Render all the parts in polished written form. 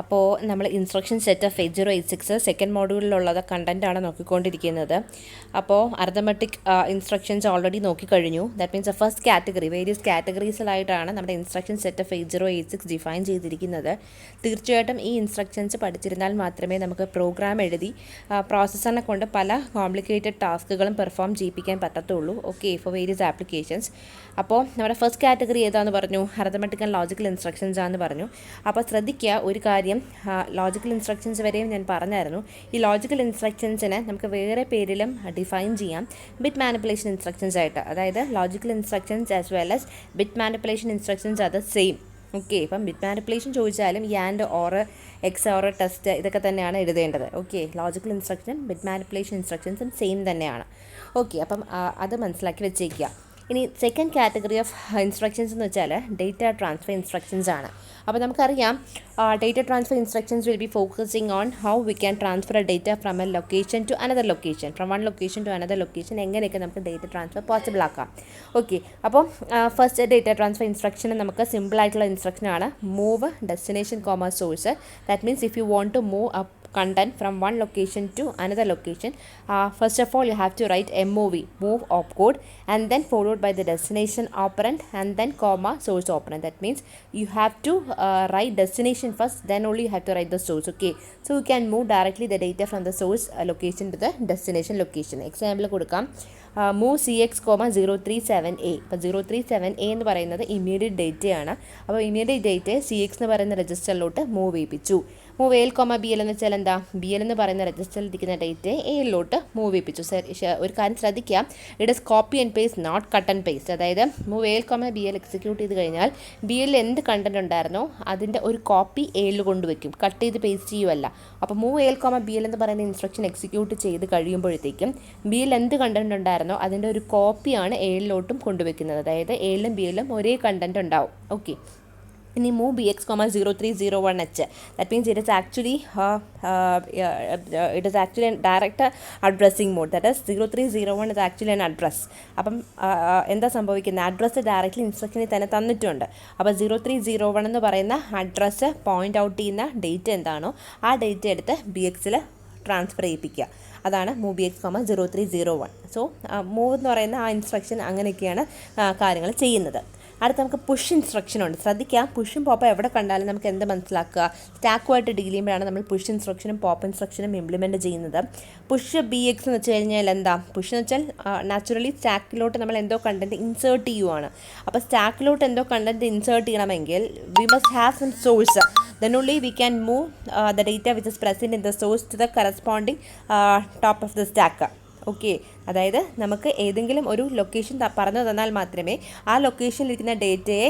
അപ്പോൾ നമ്മൾ instruction set of 8086 second മോഡ്യൂളിലുള്ളത് കണ്ടൻറ്റാണ് നോക്കിക്കൊണ്ടിരിക്കുന്നത്. അപ്പോൾ അർത്തമെറ്റിക് ഇൻസ്ട്രക്ഷൻസ് ഓൾറെഡി നോക്കിക്കഴിഞ്ഞു. That means a first category various കാറ്റഗറീസിലായിട്ടാണ് നമ്മുടെ ഇൻസ്ട്രക്ഷൻ സെറ്റ് ഓഫ് 8086 ഡിഫൈൻ ചെയ്തിരിക്കുന്നത്. തീർച്ചയായിട്ടും ഈ ഇൻസ്ട്രക്ഷൻസ് പഠിച്ചിരുന്നാൽ മാത്രമേ നമുക്ക് പ്രോഗ്രാം എഴുതി പ്രോസസ്സറിനെ കൊണ്ട് പല കോംപ്ലിക്കേറ്റഡ് ടാസ്കുകളും പെർഫോം ചെയ്യിപ്പിക്കാൻ പറ്റത്തുള്ളൂ. Okay, for various applications. അപ്പോൾ നമ്മുടെ ഫസ്റ്റ് കാറ്റഗറി ഏതാണെന്ന് പറഞ്ഞു? അർത്തമെറ്റിക് ആൻഡ് ലോജിക്കൽ ഇൻസ്ട്രക്ഷൻസ് ആണെന്ന് പറഞ്ഞു. അപ്പോൾ ശ്രദ്ധിക്കുക ഒരു കാര്യം, ലോജിക്കൽ ഇൻസ്ട്രക്ഷൻസ് വരെയും ഞാൻ പറഞ്ഞായിരുന്നു. ഈ ലോജിക്കൽ ഇൻസ്ട്രക്ഷൻസിനെ നമുക്ക് വേറെ പേരിലും ഡിഫൈൻ ചെയ്യാം, ബിറ്റ് മാനിപ്പുലേഷൻ ഇൻസ്ട്രക്ഷൻസ് ആയിട്ട്. അതായത് logical instructions as well as bit manipulation instructions are the same. Okay, ഇപ്പം ബിറ്റ് മാനിപ്പുലേഷൻ ചോദിച്ചാലും ഈ and or XOR test ഇതൊക്കെ തന്നെയാണ് എഴുതേണ്ടത്. Okay, logical instruction bit manipulation ഇൻസ്ട്രക്ഷൻസും സെയിം തന്നെയാണ്. ഓക്കെ, അപ്പം അത് മനസ്സിലാക്കി വെച്ചേക്കുക. ഇനി സെക്കൻഡ് കാറ്റഗറി ഓഫ് ഇൻസ്ട്രക്ഷൻസ് എന്ന് വെച്ചാൽ ഡേറ്റ ട്രാൻസ്ഫർ ഇൻസ്ട്രക്ഷൻസ് ആണ്. അപ്പോൾ നമുക്കറിയാം data transfer instructions will be focusing on how we can transfer a data from a location to another location, from one location to another location, എങ്ങനെയൊക്കെ നമുക്ക് data transfer possible ആക്കാം. Okay, അപ്പോൾ first data transfer instruction നമുക്ക് സിമ്പിളായിട്ടുള്ള ഇൻസ്ട്രക്ഷനാണ്, move destination comma source. That means if you want to move a content from one location to another location, first of all you have to write MOV, move opcode, and then followed by the destination operand and then comma source operand. That means you have to write destination first, then only you have to write the source. Okay, so you can move directly the data from the source location to the destination location. Example കൊടുക്കാം, move CX, 037A. അപ്പോൾ 037A എന്ന് പറയുന്നത് immediate ഡേറ്റയാണ്. അപ്പോൾ immediate ഡേറ്റയെ CX എന്ന് പറയുന്ന രജിസ്റ്ററിലോട്ട് move ചെയ്യിപ്പിച്ചു. Move AL, BL എന്ന് വെച്ചാൽ എന്താ? BL എന്ന് പറയുന്ന രജിസ്റ്ററിൽ ഇരിക്കുന്ന ഡേറ്റയെ ALലോട്ട് മൂവ് ചെയ്യിപ്പിച്ചു. ഒരു കാര്യം ശ്രദ്ധിക്കാം, it is copy and paste, not cut and paste. അതായത് മൂവ് AL, BL എക്സിക്യൂട്ട് ചെയ്ത് കഴിഞ്ഞാൽ BL എന്ത് കണ്ടന്റ് ഉണ്ടായിരുന്നോ അതിൻ്റെ ഒരു കോപ്പി AL കൊണ്ടുവയ്ക്കും, കട്ട് ചെയ്ത് പേസ്റ്റ് ചെയ്യുമല്ല. അപ്പോൾ മൂവ് AL, BL എന്ന് പറയുന്ന ഇൻസ്ട്രക്ഷൻ എക്സിക്യൂട്ട് ചെയ്ത് കഴിയുമ്പോഴത്തേക്കും BL എന്ത് കണ്ടന്റ് ഉണ്ടായിരുന്നോ അതിൻ്റെ ഒരു കോപ്പിയാണ് ALലോട്ടും കൊണ്ടുവയ്ക്കുന്നത്. അതായത് ALും BLും ഒരേ കണ്ടന്റ് ഉണ്ടാവും. ഓക്കെ, ഇനി move BX, 0301H. That means it is actually a direct addressing mode. That is 0301 is actually an address. അപ്പം എന്താ സംഭവിക്കുന്നത്? അഡ്രസ്സ് ഡയറക്റ്റ്ലി ഇൻസ്ട്രക്ഷനിൽ തന്നെ തന്നിട്ടുണ്ട്. അപ്പോൾ 0301 എന്ന് പറയുന്ന അഡ്രസ്സ് പോയിൻ്റ് ഔട്ട് ചെയ്യുന്ന ഡേറ്റ് എന്താണോ ആ ഡേറ്റ് എടുത്ത് BXൽ ട്രാൻസ്ഫർ ചെയ്യിപ്പിക്കുക. അതാണ് മൂവ് BX, 0301. സോ മൂവ് എന്ന് പറയുന്ന ആ ഇൻസ്ട്രക്ഷൻ അങ്ങനെയൊക്കെയാണ് കാര്യങ്ങൾ ചെയ്യുന്നത്. അടുത്ത് നമുക്ക് പുഷ് ഇൻസ്ട്രക്ഷൻ ഉണ്ട്. ശ്രദ്ധിക്കാം, പുഷും പോപ്പും എവിടെ കണ്ടാലും നമുക്ക് എന്ത് മനസ്സിലാക്കുക? സ്റ്റാക്കുമായിട്ട് ഡീൽ ചെയ്യുമ്പോഴാണ് നമ്മൾ പുഷ് ഇൻസ്ട്രക്ഷനും പോപ്പ് ഇൻസ്ട്രക്ഷനും ഇംപ്ലിമെൻറ്റ് ചെയ്യുന്നത്. പുഷ് BX എന്ന് വെച്ച് കഴിഞ്ഞാൽ എന്താ? പുഷ് എന്ന് വെച്ചാൽ നാച്ചുറലി സ്റ്റാക്കിലോട്ട് നമ്മൾ എന്തോ കണ്ടൻറ്റ് ഇൻസേർട്ട് ചെയ്യുവാണ്. അപ്പോൾ സ്റ്റാക്കിലോട്ട് എന്തോ കണ്ടൻറ്റ് ഇൻസേർട്ട് ചെയ്യണമെങ്കിൽ we must have some source, then only we can move the data which is present in the source to the corresponding top of the stack. Okay, അതായത് നമുക്ക് ഏതെങ്കിലും ഒരു ലൊക്കേഷൻ പറഞ്ഞു തന്നാൽ മാത്രമേ ആ ലൊക്കേഷനിലിരിക്കുന്ന ഡേറ്റയെ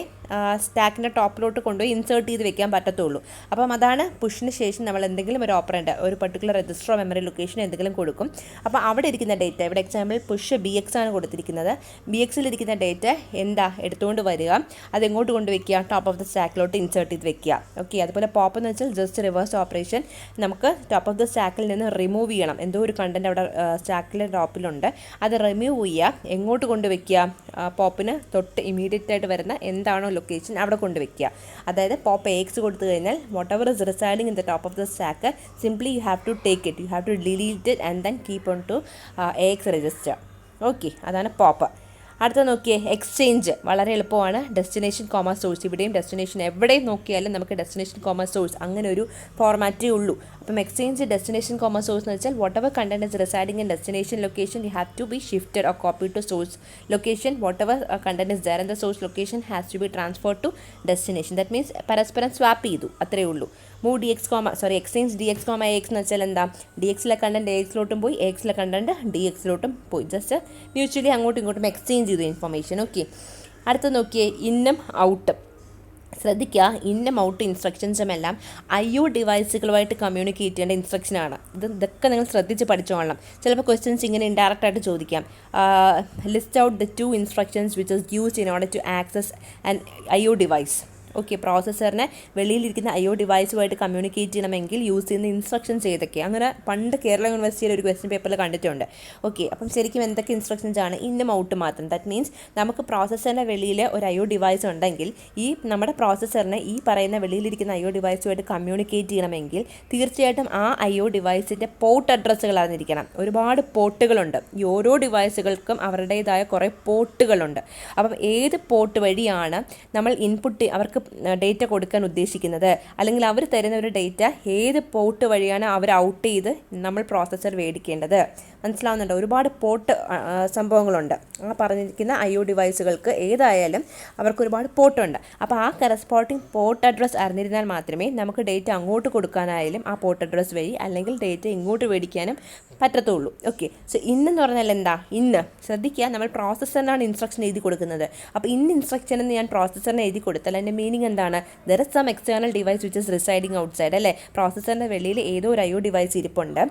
സ്റ്റാക്കിൻ്റെ ടോപ്പിലോട്ട് കൊണ്ടുപോയി ഇൻസേർട്ട് ചെയ്ത് വെക്കാൻ പറ്റത്തുള്ളൂ. അപ്പം അതാണ് പുഷിന് ശേഷം നമ്മൾ എന്തെങ്കിലും ഒരു ഓപ്പറൻറ്റ് ഒരു പർട്ടിക്കുലർ രജിസ്റ്ററോ മെമ്മറി ലൊക്കേഷൻ എന്തെങ്കിലും കൊടുക്കും. അപ്പോൾ അവിടെ ഇരിക്കുന്ന ഡേറ്റ, ഇവിടെ എക്സാമ്പിൾ പുഷ് BX ആണ് കൊടുത്തിരിക്കുന്നത്. BXലിരിക്കുന്ന ഡേറ്റ എന്താ എടുത്തുകൊണ്ട് വരിക, അതെങ്ങോട്ട് കൊണ്ടുവയ്ക്കുക? ടോപ്പ് ഓഫ് ദ സ്റ്റാക്കിലോട്ട് ഇൻസേർട്ട് ചെയ്ത് വെക്കുക. ഓക്കെ, അതുപോലെ പോപ്പ് എന്ന് വെച്ചാൽ ജസ്റ്റ് റിവേഴ്സ് ഓപ്പറേഷൻ. നമുക്ക് ടോപ്പ് ഓഫ് ദ സ്റ്റാക്കിൽ നിന്ന് റിമൂവ് ചെയ്യണം, എന്തോ ഒരു കണ്ടൻറ്റ് അവിടെ സ്റ്റാക്കിലെ ടോപ്പിലുണ്ട്, അത് റിമൂവ് ചെയ്യുക. എങ്ങോട്ട് കൊണ്ടുവയ്ക്കുക? പോപ്പിന് തൊട്ട് ഇമീഡിയറ്റ് ആയിട്ട് വരുന്ന എന്താണോ ലൊക്കേഷൻ അവിടെ കൊണ്ടുവയ്ക്കുക. അതായത് പോപ്പ് AX കൊടുത്തു കഴിഞ്ഞാൽ whatever is residing in the top of the stack, simply you have to take it, you have to delete it and then keep on to AX register. Okay, അതാണ് pop. അടുത്ത നോക്കിയേ, exchange വളരെ എളുപ്പമാണ്. Destination comma source, ഇവിടെയും destination എവിടെയും നോക്കിയാലും നമുക്ക് destination comma source അങ്ങനെ ഒരു ഫോർമാറ്റേ ഉള്ളൂ. അപ്പം എക്സ്ചേഞ്ച് ഡെസ്റ്റിനേഷൻ കോമ സോഴ്സ് എന്ന് വെച്ചാൽ whatever content is residing in destination location you have to be shifted or copy to source location. Whatever content is there in the source location has to be transfer to destination. That means പരസ്പരം swap ചെയ്തു, അത്രയേ ഉള്ളൂ. Move exchange DX, AX എന്ന് വെച്ചാൽ എന്താ? DXലെ content AXലോട്ടും പോയി, AXലെ content DXലോട്ടും പോയി, just mutually അങ്ങോട്ടും ഇങ്ങോട്ടും എക്സ്ചേഞ്ച് ചെയ്തു ഇൻഫർമേഷൻ. ഓക്കെ, അടുത്ത് നോക്കിയേ, ഇന്നും ഔട്ടും. ശ്രദ്ധിക്കുക, ഇന്നും ഔട്ട് ഇൻസ്ട്രക്ഷൻസും എല്ലാം IO ഡിവൈസുകളുമായിട്ട് കമ്മ്യൂണിക്കേറ്റ് ചെയ്യേണ്ട ഇൻസ്ട്രക്ഷനാണ്. ഇതൊക്കെ നിങ്ങൾ ശ്രദ്ധിച്ച് പഠിച്ചോളണം. ചിലപ്പോൾ ക്വസ്റ്റ്യൻസ് ഇങ്ങനെ ഇൻഡയറക്റ്റ് ആയിട്ട് ചോദിക്കാം, list out the 2 instructions which is used in order to access an IO device. Okay, പ്രോസസ്സറിനെ വെളിയിലിരിക്കുന്ന IO ഡിവൈസുമായിട്ട് കമ്മ്യൂണിക്കേറ്റ് ചെയ്യണമെങ്കിൽ യൂസ് ചെയ്യുന്ന ഇൻസ്ട്രക്ഷൻസ് ഏതൊക്കെ? അങ്ങനെ പണ്ട് കേരള യൂണിവേഴ്സിറ്റിയിൽ ഒരു ക്വസ്റ്റ്യൻ പേപ്പറിൽ കണ്ടിട്ടുണ്ട്. ഓക്കെ, അപ്പം ശരിക്കും എന്തൊക്കെ ഇൻസ്ട്രക്ഷൻസ് ആണ്? ഇന്നും ഔട്ട് മാത്രം. ദാറ്റ് മീൻസ് നമുക്ക് പ്രോസസ്സറിൻ്റെ വെളിയിൽ ഒരു IO ഡിവൈസ് ഉണ്ടെങ്കിൽ ഈ നമ്മുടെ പ്രോസസ്സറിനെ ഈ പറയുന്ന വെളിയിലിരിക്കുന്ന IO ഡിവൈസുമായിട്ട് കമ്മ്യൂണിക്കേറ്റ് ചെയ്യണമെങ്കിൽ തീർച്ചയായിട്ടും ആ IO ഡിവൈസിൻ്റെ പോർട്ട് അഡ്രസ്സുകൾ അറിഞ്ഞിരിക്കണം. ഒരുപാട് പോർട്ടുകളുണ്ട്. ഈ ഓരോ ഡിവൈസുകൾക്കും അവരുടേതായ കുറേ പോർട്ടുകളുണ്ട്. അപ്പം ഏത് പോർട്ട് വഴിയാണ് നമ്മൾ ഇൻപുട്ട് അവർക്ക് ഡേറ്റ കൊടുക്കാൻ ഉദ്ദേശിക്കുന്നത്, അല്ലെങ്കിൽ അവർ തരുന്ന ഒരു ഡേറ്റ ഏത് പോർട്ട് വഴിയാണ് അവർ ഔട്ട് ചെയ്ത് നമ്മൾ പ്രോസസ്സർ മേടിക്കേണ്ടത്? മനസ്സിലാവുന്നുണ്ടോ? ഒരുപാട് പോർട്ട് സംഭവങ്ങളുണ്ട്. ആ പറഞ്ഞിരിക്കുന്ന IO ഡിവൈസുകൾക്ക് ഏതായാലും അവർക്ക് ഒരുപാട് പോർട്ടുണ്ട്. അപ്പോൾ ആ കറസ്പോണ്ടിങ് പോർട്ട് അഡ്രസ്സ് അറിഞ്ഞിരുന്നാൽ മാത്രമേ നമുക്ക് ഡേറ്റ അങ്ങോട്ട് കൊടുക്കാനായാലും ആ പോർട്ട് അഡ്രസ്സ് വഴി, അല്ലെങ്കിൽ ഡേറ്റ ഇങ്ങോട്ട് മേടിക്കാനും പറ്റത്തുള്ളൂ. ഓക്കെ, സോ ഇന്നെന്ന് പറഞ്ഞാൽ എന്താ? ഇന്ന് ശ്രദ്ധിക്കുക, നമ്മൾ പ്രോസസ്സറിനാണ് ഇൻസ്ട്രക്ഷൻ എഴുതി കൊടുക്കുന്നത്. അപ്പോൾ ഇൻസ്ട്രക്ഷൻ എന്ന് ഞാൻ പ്രോസസ്സറിനെ എഴുതി കൊടുത്താൽ അതിൻ്റെ മീനിങ് എന്താണ്? There is some external device which is residing outside, അല്ലേ? പ്രോസസ്സറിൻ്റെ വെളിയിൽ ഏതോ ഒരു IO ഡിവൈസ് ഇരിപ്പുണ്ട്.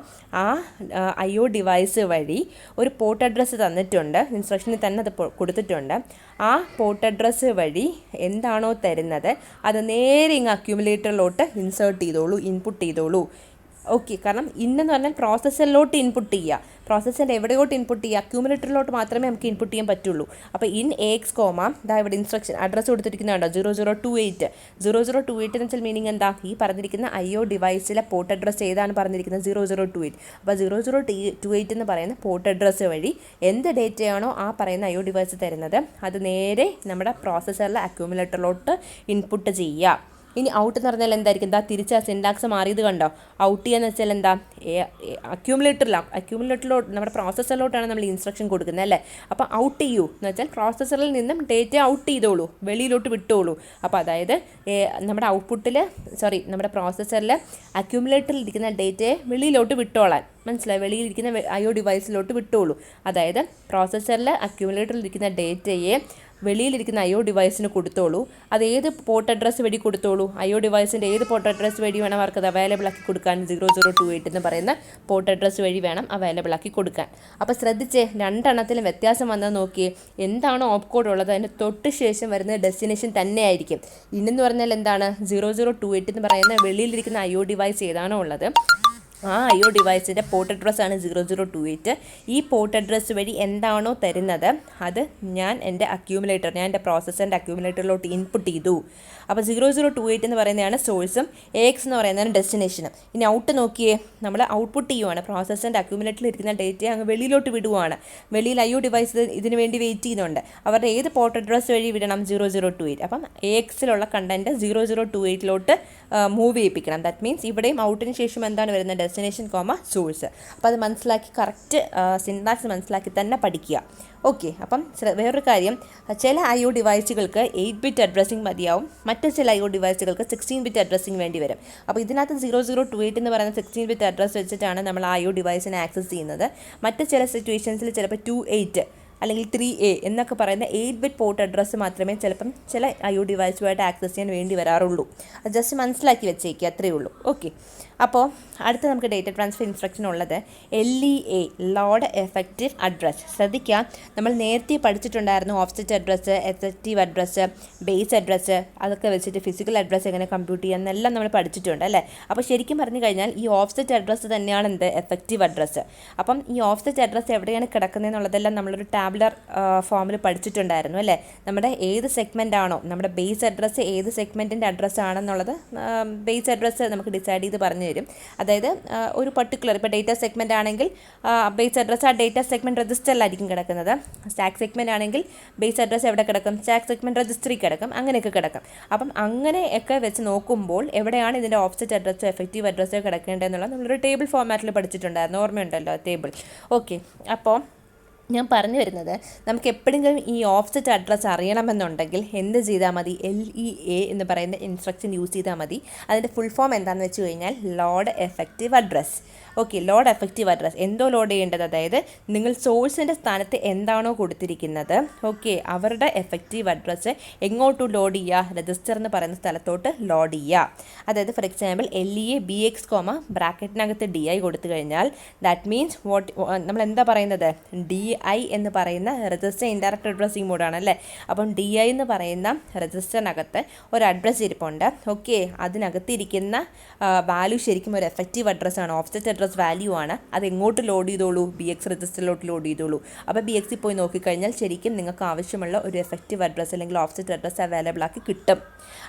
ആ IO ഡിവൈസ് വഴി ഒരു പോർട്ട് അഡ്രസ്സ് തന്നിട്ടുണ്ട്, ഇൻസ്ട്രക്ഷനിൽ തന്നെ അത് കൊടുത്തിട്ടുണ്ട്. ആ പോർട്ട് അഡ്രസ്സ് വഴി എന്താണോ തരുന്നത് അത് നേരെ ഇങ്ങ് അക്യൂമുലേറ്ററിലോട്ട് ഇൻസേർട്ട് ചെയ്തോളൂ, ഇൻപുട്ട് ചെയ്തോളൂ. ഓക്കെ, കാരണം ഇന്നെന്ന് പറഞ്ഞാൽ പ്രോസസ്സറിലോട്ട് ഇൻപുട്ട് ചെയ്യുക. പ്രോസസ്സറിൻ്റെ എവിടെയോട്ട് ഇൻപുട്ട് ചെയ്യുക? അക്യൂമുലേറ്ററിലോട്ട് മാത്രമേ നമുക്ക് ഇൻപുട്ട് ചെയ്യാൻ പറ്റുള്ളൂ. അപ്പോൾ ഇൻ AX, ദാ ഇവിടെ ഇൻസ്ട്രക്ഷൻ അഡ്രസ്സ് കൊടുത്തിരിക്കുന്നതുണ്ടോ? 0028. 0028 എന്ന് വെച്ചാൽ മീനിങ് എന്താ? ഈ പറഞ്ഞിരിക്കുന്ന IO ഡിവൈസിലെ പോർട്ട് അഡ്രസ്സ് ഏതാണ് പറഞ്ഞിരിക്കുന്നത്? 0028. അപ്പോൾ 0028 എന്ന് പറയുന്ന പോർട്ട് അഡ്രസ്സ് വഴി എന്ത് ഡേറ്റയാണോ ആ പറയുന്ന IO ഡിവൈസ് തരുന്നത് അത് നേരെ നമ്മുടെ പ്രോസസ്സറിലെ അക്യൂമുലേറ്ററിലോട്ട് ഇൻപുട്ട് ചെയ്യുക. ഇനി ഔട്ട് എന്ന് പറഞ്ഞാൽ എന്തായിരിക്കും? എന്താ തിരിച്ച് സിൻടാക്സ് മാറിയത് കണ്ടോ? ഔട്ട് ചെയ്യാന്ന് വെച്ചാൽ എന്താ? അക്യൂമുലേറ്ററിലോട്ട് നമ്മുടെ പ്രോസസ്സറിലോട്ടാണ് നമ്മൾ ഇൻസ്ട്രക്ഷൻ കൊടുക്കുന്നത്, അല്ലേ? അപ്പോൾ ഔട്ട് ചെയ്യൂ എന്ന് വെച്ചാൽ പ്രോസസ്സറിൽ നിന്നും ഡേറ്റ ഔട്ട് ചെയ്തോളൂ, വെളിയിലോട്ട് വിട്ടോളൂ. അപ്പോൾ അതായത് നമ്മുടെ നമ്മുടെ പ്രോസസ്സറിൽ അക്യൂമുലേറ്ററിൽ ഇരിക്കുന്ന ഡേറ്റയെ വെളിയിലോട്ട് വിട്ടോളാൻ. മനസ്സിലായി? വെളിയിലിരിക്കുന്ന IO ഡിവൈസിലോട്ട് വിട്ടോളൂ. അതായത് പ്രോസസ്സറിൽ അക്യൂമുലേറ്ററിൽ ഇരിക്കുന്ന ഡേറ്റയെ വെളിയിലിരിക്കുന്ന IO ഡിവൈസിന് കൊടുത്തോളൂ. അത് ഏത് പോർട്ട് അഡ്രസ്സ് വഴി കൊടുത്തോളൂ? IO ഡിവൈസിൻ്റെ ഏത് പോർട്ട് അഡ്രസ്സ് വഴി വേണം അവർക്ക് അത് അവൈലബിൾ ആക്കി കൊടുക്കാൻ? 0028 എന്ന് പറയുന്ന പോർട്ട് അഡ്രസ്സ് വഴി വേണം അവൈലബിൾ ആക്കി കൊടുക്കാൻ. അപ്പോൾ ശ്രദ്ധിച്ചേ, രണ്ടെണ്ണത്തിലും വ്യത്യാസം വന്നാൽ നോക്കിയേ. എന്താണോ ഓപ്പ് കോഡ് ഉള്ളത് അതിന് തൊട്ട് ശേഷം വരുന്ന ഡെസ്റ്റിനേഷൻ തന്നെ ആയിരിക്കും. ഇന്നെന്ന് പറഞ്ഞാൽ എന്താണ്? 0028 എന്ന് പറയുന്ന വെളിയിലിരിക്കുന്ന IO ഡിവൈസ് ഏതാണോ ഉള്ളത് ആ IO ഡിവൈസിൻ്റെ പോർട്ട് അഡ്രസ്സാണ് 0028. ഈ പോർട്ട് അഡ്രസ്സ് വഴി എന്താണോ തരുന്നത് അത് ഞാൻ എൻ്റെ പ്രോസസ്സറിൻ്റെ അക്യൂമുലേറ്ററിലോട്ട് ഇൻപുട്ട് ചെയ്തു. അപ്പോൾ 0028 എന്ന് പറയുന്നതാണ് സോഴ്സും AX എന്ന് പറയുന്നതാണ് ഡെസ്റ്റിനേഷനും. ഇനി ഔട്ട് നോക്കിയേ, നമ്മൾ ഔട്ട്പുട്ട് ചെയ്യുവാണ്. പ്രോസസ്സറിൻ്റെ അക്യൂമുലേറ്ററിൽ ഇരിക്കുന്ന ഡേറ്റയെ അങ്ങ് വെളിയിലോട്ട് വിടുവാണ്. വെളിയിൽ IO ഡിവൈസ് ഇതിന് വേണ്ടി വെയിറ്റ് ചെയ്യുന്നുണ്ട്. അവരുടെ ഏത് പോർട്ട് അഡ്രസ്സ് വഴി വിടണം? 0028. അപ്പം AXലുള്ള കണ്ടൻറ്റ് 0028ലോട്ട് മൂവ് ചെയ്യിപ്പിക്കണം. ദാറ്റ് മീൻസ് ഇവിടെയും ഔട്ടിന് ശേഷം എന്താണ് വരുന്നത്? Destination source. അപ്പോൾ അത് മനസ്സിലാക്കി കറക്റ്റ് സിൻടാക്സ് മനസ്സിലാക്കി തന്നെ പഠിക്കുക. ഓക്കെ, അപ്പം വേറൊരു കാര്യം, ചില IO ഡിവൈസുകൾക്ക് 8 ബിറ്റ് അഡ്രസ്സിങ് മതിയാവും, മറ്റ് ചില IO ഡിവൈസുകൾക്ക് 16 ബിറ്റ് അഡ്രസ്സിങ് വേണ്ടി വരും. അപ്പോൾ ഇതിനകത്ത് 0028 എന്ന് പറയുന്ന 16 ബിറ്റ് അഡ്രസ്സ് വെച്ചിട്ടാണ് നമ്മൾ IO ഡിവൈസിനെ ആക്സസ് ചെയ്യുന്നത്. മറ്റ് ചില സിറ്റുവേഷൻസിൽ ചിലപ്പോൾ 28 അല്ലെങ്കിൽ 3A എന്നൊക്കെ പറയുന്ന 8 ബിറ്റ് പോർട്ട് അഡ്രസ്സ് മാത്രമേ ചിലപ്പം ചില IO ഡിവൈസുമായിട്ട് ആക്സസ് ചെയ്യാൻ വേണ്ടി വരാറുള്ളൂ. അത് ജസ്റ്റ് മനസ്സിലാക്കി വെച്ചേക്കുക, അത്രയേ ഉള്ളൂ. ഓക്കെ, അപ്പോൾ അടുത്ത നമുക്ക് ഡേറ്റ ട്രാൻസ്ഫർ ഇൻസ്ട്രക്ഷൻ ഉള്ളത് LEA, ലോഡ് എഫക്റ്റീവ് അഡ്രസ്സ്. ശ്രദ്ധിക്കുക, നമ്മൾ നേരത്തെ പഠിച്ചിട്ടുണ്ടായിരുന്നു offset address, effective address, base address, അതൊക്കെ വെച്ചിട്ട് ഫിസിക്കൽ അഡ്രസ്സ് എങ്ങനെ കമ്പ്യൂട്ട് ചെയ്യാം എന്നെല്ലാം നമ്മൾ പഠിച്ചിട്ടുണ്ട്, അല്ലേ? അപ്പോൾ ശരിക്കും പറഞ്ഞു കഴിഞ്ഞാൽ ഈ ഓഫ്സെറ്റ് അഡ്രസ്സ് തന്നെയാണ് എന്ത്? Effective address. അപ്പം ഈ ഓഫ്സെറ്റ് അഡ്രസ്സ് എവിടെയാണ് കിടക്കുന്നതെന്നുള്ളതെല്ലാം നമ്മളൊരു ടാബുലർ ഫോമിൽ പഠിച്ചിട്ടുണ്ടായിരുന്നു, അല്ലേ? നമ്മുടെ ഏത് സെഗ്മെൻ്റ് ആണോ, നമ്മുടെ ബേസ് അഡ്രസ്സ് ഏത് സെഗ്മെൻറ്റിൻ്റെ അഡ്രസ്സ് ആണെന്നുള്ളത് ബേസ് അഡ്രസ്സ് നമുക്ക് ഡിസൈഡ് ചെയ്ത് പറഞ്ഞു തരും. അതായത് ഒരു പർട്ടിക്കുലർ ഇപ്പോൾ ഡേറ്റ സെഗ്മെൻ്റ് ആണെങ്കിൽ ബേസ് അഡ്രസ്സ് ആ ഡേറ്റ സെഗ്മെൻറ്റ് രജിസ്റ്ററിലായിരിക്കും കിടക്കുന്നത്. സ്റ്റാക്ക് സെഗ്മെൻ്റ് ആണെങ്കിൽ ബേസ് അഡ്രസ്സ് എവിടെ കിടക്കും? സ്റ്റാക്ക് സെഗ്മെൻറ്റ് രജിസ്റ്ററിൽ കിടക്കും. അങ്ങനെയൊക്കെ കിടക്കും. അപ്പം അങ്ങനെയൊക്കെ വെച്ച് നോക്കുമ്പോൾ എവിടെയാണ് ഇതിൻ്റെ ഓഫ്സെറ്റ് അഡ്രസ്സോ എഫക്റ്റീവ് അഡ്രസ്സോ കിടക്കേണ്ടതെന്നുള്ളത് നമ്മളൊരു ടേബിൾ ഫോർമാറ്റിൽ പഠിച്ചിട്ടുണ്ടായിരുന്നു, ഓർമ്മയുണ്ടല്ലോ ടേബിൾ. ഓക്കെ, അപ്പോൾ ഞാൻ പറഞ്ഞു വരുന്നത്, നമുക്ക് എപ്പോഴെങ്കിലും ഈ ഓഫ്സെറ്റ് അഡ്രസ്സ് അറിയണമെന്നുണ്ടെങ്കിൽ എന്ത് ചെയ്താൽ മതി? LEA എന്ന് പറയുന്ന ഇൻസ്ട്രക്ഷൻ യൂസ് ചെയ്താൽ മതി. അതിൻ്റെ ഫുൾ ഫോം എന്താണെന്ന് വെച്ച് കഴിഞ്ഞാൽ load effective address. Okay, load effective address എന്തോ ലോഡ് ചെയ്യേണ്ടത്, അതായത് നിങ്ങൾ സോഴ്സിൻ്റെ സ്ഥാനത്ത് എന്താണോ കൊടുത്തിരിക്കുന്നത്, ഓക്കെ, അവരുടെ എഫക്റ്റീവ് അഡ്രസ്സ് എങ്ങോട്ട് ലോഡ് ചെയ്യുക, രജിസ്റ്റർ എന്ന് പറയുന്ന സ്ഥലത്തോട്ട് ലോഡ് ചെയ്യുക. അതായത് for example LEA BX, ബ്രാക്കറ്റിനകത്ത് DI കൊടുത്തു കഴിഞ്ഞാൽ ദാറ്റ് മീൻസ് നമ്മൾ എന്താ പറയുന്നത്, DI എന്ന് പറയുന്ന രജിസ്റ്റർ ഇൻഡയറക്റ്റ് അഡ്രസ്സിംഗ് മോഡാണ് അല്ലേ. അപ്പം DI എന്ന് പറയുന്ന രജിസ്റ്ററിനകത്ത് ഒരു അഡ്രസ്സ് ഇരിപ്പുണ്ട്. ഓക്കെ, അതിനകത്ത് ഇരിക്കുന്ന വാല്യൂ ശരിക്കും ഒരു എഫക്റ്റീവ് അഡ്രസ്സാണ്, ഓഫ്സെറ്റ് അഡ്രസ് വാല്യൂ ആണ്. അത് എങ്ങോട്ട് ലോഡ് ചെയ്തോളൂ, BX രജിസ്റ്ററിലോട്ട് ലോഡ് ചെയ്തോളൂ. അപ്പോൾ BX പോയി നോക്കിക്കഴിഞ്ഞാൽ ശരിക്കും നിങ്ങൾക്ക് ആവശ്യമുള്ള ഒരു എഫക്റ്റീവ് അഡ്രസ്സ് അല്ലെങ്കിൽ ഓഫ്സെറ്റ് അഡ്രസ്സ് അവൈലബിൾ ആക്കി കിട്ടും.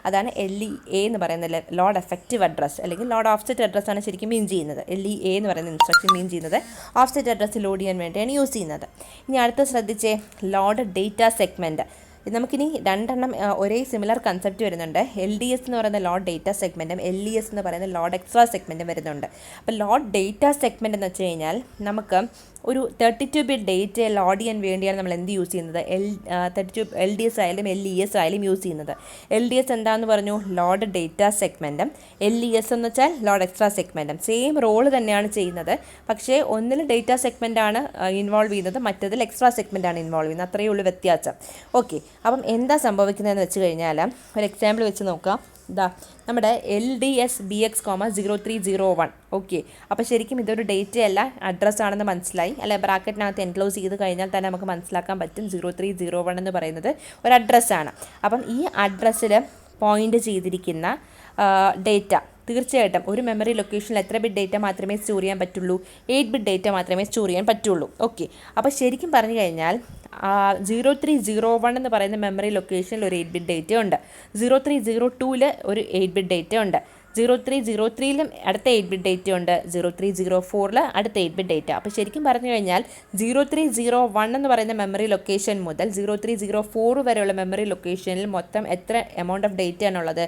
അതാണ് LEA എന്ന് പറയുന്നത്, ലോഡ് എഫക്റ്റീവ് അഡ്രസ്സ് അല്ലെങ്കിൽ ലോഡ് ഓഫ്സെറ്റ് അഡ്രസ്സാണ് ശരിക്കും മീൻ ചെയ്യുന്നത്. LEA എന്ന് പറയുന്ന ഇൻസ്ട്രക്ഷൻ മീൻ ചെയ്യുന്നത് ഓഫ്സെറ്റ് അഡ്രസ്സ് ലോഡ് ചെയ്യാൻ വേണ്ടിയാണ് യൂസ് ചെയ്യുന്നത്. ഇനി അടുത്ത ശ്രദ്ധിച്ചേ, ലോഡ് ഡേറ്റ സെഗ്മെൻറ്റ്. നമുക്കിനി രണ്ടെണ്ണം ഒരേ സിമിലർ കൺസെപ്റ്റ് വരുന്നുണ്ട്. LDS എന്ന് പറയുന്ന ലോഡ് ഡേറ്റ സെഗ്മെൻറ്റും LES എന്ന് പറയുന്ന ലോഡ് എക്സ്ട്രാ സെഗ്മെൻറ്റും വരുന്നുണ്ട്. അപ്പോൾ ലോഡ് ഡേറ്റ സെഗ്മെൻറ്റ് എന്ന് വെച്ച് കഴിഞ്ഞാൽ നമുക്ക് ഒരു 32 ബിറ്റ് ഡേറ്റയെ ലോഡ് ചെയ്യാൻ വേണ്ടിയാണ് നമ്മൾ എന്ത് യൂസ് ചെയ്യുന്നത്, 32 LDS ആയാലും LES ആയാലും യൂസ് ചെയ്യുന്നത്. LDS എന്താണെന്ന് പറഞ്ഞു, ലോഡ് ഡേറ്റ സെഗ്മെൻറ്റും. LES എന്ന് വെച്ചാൽ ലോഡ് എക്സ്ട്രാ സെഗ്മെൻറ്റും. സെയിം റോള് തന്നെയാണ് ചെയ്യുന്നത്, പക്ഷേ ഒന്നിൽ ഡേറ്റ സെഗ്മെൻറ്റാണ് ഇൻവോൾവ് ചെയ്യുന്നത്, മറ്റതിൽ എക്സ്ട്രാ സെഗ്മെൻറ്റാണ് ഇൻവോൾവ് ചെയ്യുന്നത്. അത്രയേ ഉള്ളൂ വ്യത്യാസം. ഓക്കെ, അപ്പം എന്താ സംഭവിക്കുന്നതെന്ന് വെച്ച് കഴിഞ്ഞാൽ ഒരു എക്സാമ്പിൾ വെച്ച് നോക്കാം. ഇതാ നമ്മുടെ LDS BX, 0301. ഓക്കെ, അപ്പോൾ ശരിക്കും ഇതൊരു ഡേറ്റ അല്ല, അഡ്രസ്സാണെന്ന് മനസ്സിലായി അല്ലെ. ബ്രാക്കറ്റിനകത്ത് എൻക്ലോസ് ചെയ്ത് കഴിഞ്ഞാൽ തന്നെ നമുക്ക് മനസ്സിലാക്കാൻ പറ്റും 0301 എന്ന് പറയുന്നത് ഒരു അഡ്രസ്സാണ്. അപ്പം ഈ അഡ്രസ്സിൽ പോയിൻ്റ് ചെയ്തിരിക്കുന്ന ഡേറ്റ തീർച്ചയായിട്ടും ഒരു മെമ്മറി ലൊക്കേഷനിൽ എത്ര ബിറ്റ് ഡേറ്റ മാത്രമേ സ്റ്റോർ ചെയ്യാൻ പറ്റുള്ളൂ, 8 ബിറ്റ് ഡേറ്റ മാത്രമേ സ്റ്റോർ ചെയ്യാൻ പറ്റുള്ളൂ. ഓക്കെ, അപ്പോൾ ശരിക്കും പറഞ്ഞു കഴിഞ്ഞാൽ 0301 എന്ന് പറയുന്ന മെമ്മറി ലൊക്കേഷനിൽ ഒരു 8 ബിറ്റ് ഡേറ്റ ഉണ്ട്, 0302 ഒരു 8 ബിറ്റ് ഡേറ്റ ഉണ്ട്, 0303 അടുത്ത 8 ബിറ്റ് ഡേറ്റ ഉണ്ട്, 0304 അടുത്ത 8 ബിറ്റ് ഡേറ്റ. അപ്പോൾ ശരിക്കും പറഞ്ഞു കഴിഞ്ഞാൽ 0301 എന്ന് പറയുന്ന മെമ്മറി ലൊക്കേഷൻ മുതൽ 0304 വരെയുള്ള മെമ്മറി ലൊക്കേഷനിൽ മൊത്തം എത്ര എമൗണ്ട് ഓഫ് ഡേറ്റ ആണുള്ളത്,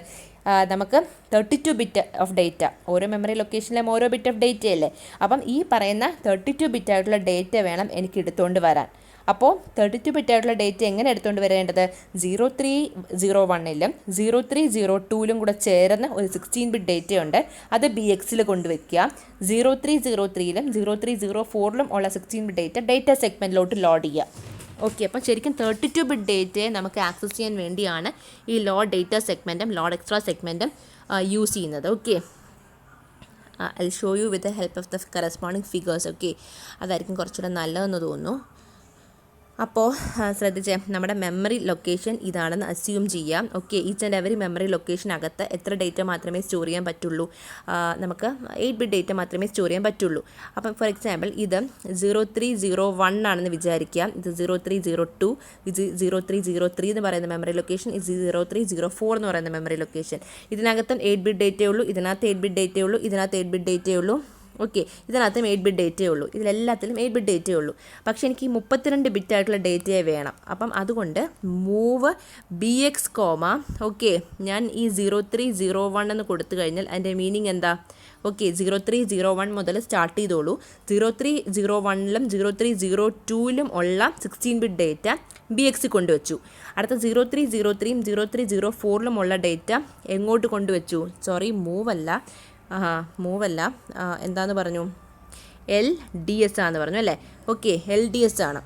നമുക്ക് 32 ബിറ്റ് ഓഫ് ഡേറ്റ. ഓരോ മെമ്മറി ലൊക്കേഷനിലും ഓരോ ബിറ്റ് ഓഫ് ഡേറ്റ അല്ലേ. അപ്പം ഈ പറയുന്ന 32 ബിറ്റ് ആയിട്ടുള്ള ഡേറ്റ വേണം എനിക്ക് എടുത്തുകൊണ്ട് വരാൻ. അപ്പോൾ 32 ബിറ്റ് ആയിട്ടുള്ള ഡേറ്റ എങ്ങനെ എടുത്തുകൊണ്ട് വരേണ്ടത്, 0301 0302 കൂടെ ചേർന്ന് ഒരു 16 ബിറ്റ് ഡേറ്റ ഉണ്ട്, അത് BX കൊണ്ടുവയ്ക്കുക. 0303 0304 ഉള്ള 16 ബിറ്റ് ഡേറ്റ സെഗ്മെൻറ്റിലോട്ട് ലോഡ് ചെയ്യുക. ഓക്കെ, അപ്പം ശരിക്കും 32 ബിറ്റ് ഡേറ്റയെ നമുക്ക് ആക്സസ് ചെയ്യാൻ വേണ്ടിയാണ് ഈ ലോഡ് ഡേറ്റ സെഗ്മെൻറ്റും ലോഡ് എക്സ്ട്രാ സെഗ്മെൻറ്റും യൂസ് ചെയ്യുന്നത്. Okay, I show you with the help of the corresponding figures. Okay, അതായിരിക്കും കുറച്ചുകൂടെ നല്ലതെന്ന് തോന്നുന്നു. അപ്പോൾ ശ്രദ്ധിച്ചേ, നമ്മുടെ മെമ്മറി ലൊക്കേഷൻ ഇതാണെന്ന് അസ്യൂം ചെയ്യാം. Okay, each and every memory ലൊക്കേഷനകത്ത് എത്ര ഡേറ്റ മാത്രമേ സ്റ്റോർ ചെയ്യാൻ പറ്റുള്ളൂ, നമുക്ക് 8 ബിറ്റ് ഡേറ്റ മാത്രമേ സ്റ്റോർ ചെയ്യാൻ പറ്റുള്ളൂ. അപ്പം ഫോർ എക്സാമ്പിൾ ഇത് 0301 ആണെന്ന് വിചാരിക്കാം, ഇത് 0302, ഇത് 0303 എന്ന് പറയുന്ന മെമ്മറി ലൊക്കേഷൻ, ഇത് 0304 എന്ന് പറയുന്ന മെമ്മറി ലൊക്കേഷൻ. ഇതിനകത്തും 8 ബിറ്റ് ഡേറ്റയേ ഉള്ളൂ, ഇതിനകത്ത് 8 ബിറ്റ് ഡേറ്റയേ ഉള്ളൂ, ഇതിനകത്ത് 8 ബിറ്റ് ഡേറ്റയേ ഉള്ളൂ. ഓക്കെ, ഇതിനകത്തും 8 ബിറ്റ് ഡേറ്റയേ ഉള്ളൂ, ഇതിലെല്ലാത്തിലും 8 ബിറ്റ് ഡേറ്റയേ ഉള്ളൂ. പക്ഷേ എനിക്ക് ഈ 32 ബിറ്റ് ആയിട്ടുള്ള ഡേറ്റയെ വേണം. അപ്പം അതുകൊണ്ട് മൂവ് BX, ഓക്കെ, ഞാൻ ഈ 0301 എന്ന് കൊടുത്തു കഴിഞ്ഞാൽ അതിൻ്റെ മീനിങ് എന്താ, ഓക്കെ, 0301 മുതൽ സ്റ്റാർട്ട് ചെയ്തോളൂ. 0301 0302 ഉള്ള 16 ബിറ്റ് ഡേറ്റ BX കൊണ്ടുവച്ചു. അടുത്ത 0303 0304 ഉള്ള ഡേറ്റ എങ്ങോട്ട് കൊണ്ടുവച്ചു, സോറി മൂവല്ല എന്താന്ന് പറഞ്ഞു, LDS ആണെന്ന് പറഞ്ഞു അല്ലേ. ഓക്കെ, LDS ആണ്.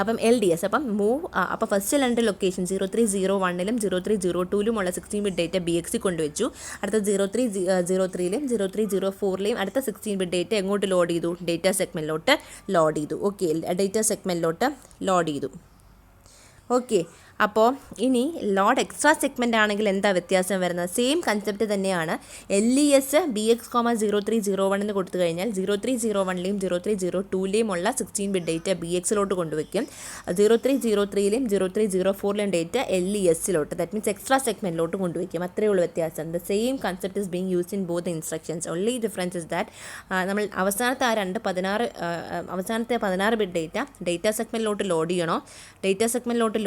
അപ്പം LDS, അപ്പം മൂവ്, അപ്പോൾ ഫസ്റ്റ് രണ്ട് ലൊക്കേഷൻ 0301 0302 ഉള്ള 16 ബിറ്റ് ഡേറ്റ BX കൊണ്ടുവച്ചു. അടുത്ത 0303 0304 അടുത്ത 16 ബിറ്റ് ഡേറ്റ എങ്ങോട്ട് ലോഡ് ചെയ്തു, ഡേറ്റ സെഗ്മെൻറ്റിലോട്ട് ലോഡ് ചെയ്തു. ഓക്കെ, ഡേറ്റ സെഗ്മെൻറ്റിലോട്ട് ലോഡ് ചെയ്തു. ഓക്കെ, അപ്പോൾ ഇനി ലോഡ് എക്സ്ട്രാ സെഗ്മെൻ്റ് ആണെങ്കിൽ എന്താ വ്യത്യാസം വരുന്നത്, സെയിം കൺസെപ്റ്റ് തന്നെയാണ്. LES BX, 0301 എന്ന് കൊടുത്തു കഴിഞ്ഞാൽ 0301 0302 ഉള്ള 16 ബിറ്റ് ഡേറ്റ BX കൊണ്ടുവയ്ക്കും. 0303 0304 data LES that means extra സെഗ്മെൻറ്റിലോട്ട് കൊണ്ടുവയ്ക്കും. അത്രയേ ഉള്ളൂ വ്യത്യാസം. The same concept is being used in both instructions. Only difference is that നമ്മൾ അവസാനത്തെ 16 ബിറ്റ് ഡേറ്റ സെഗ്മെൻറ്റിലോട്ട്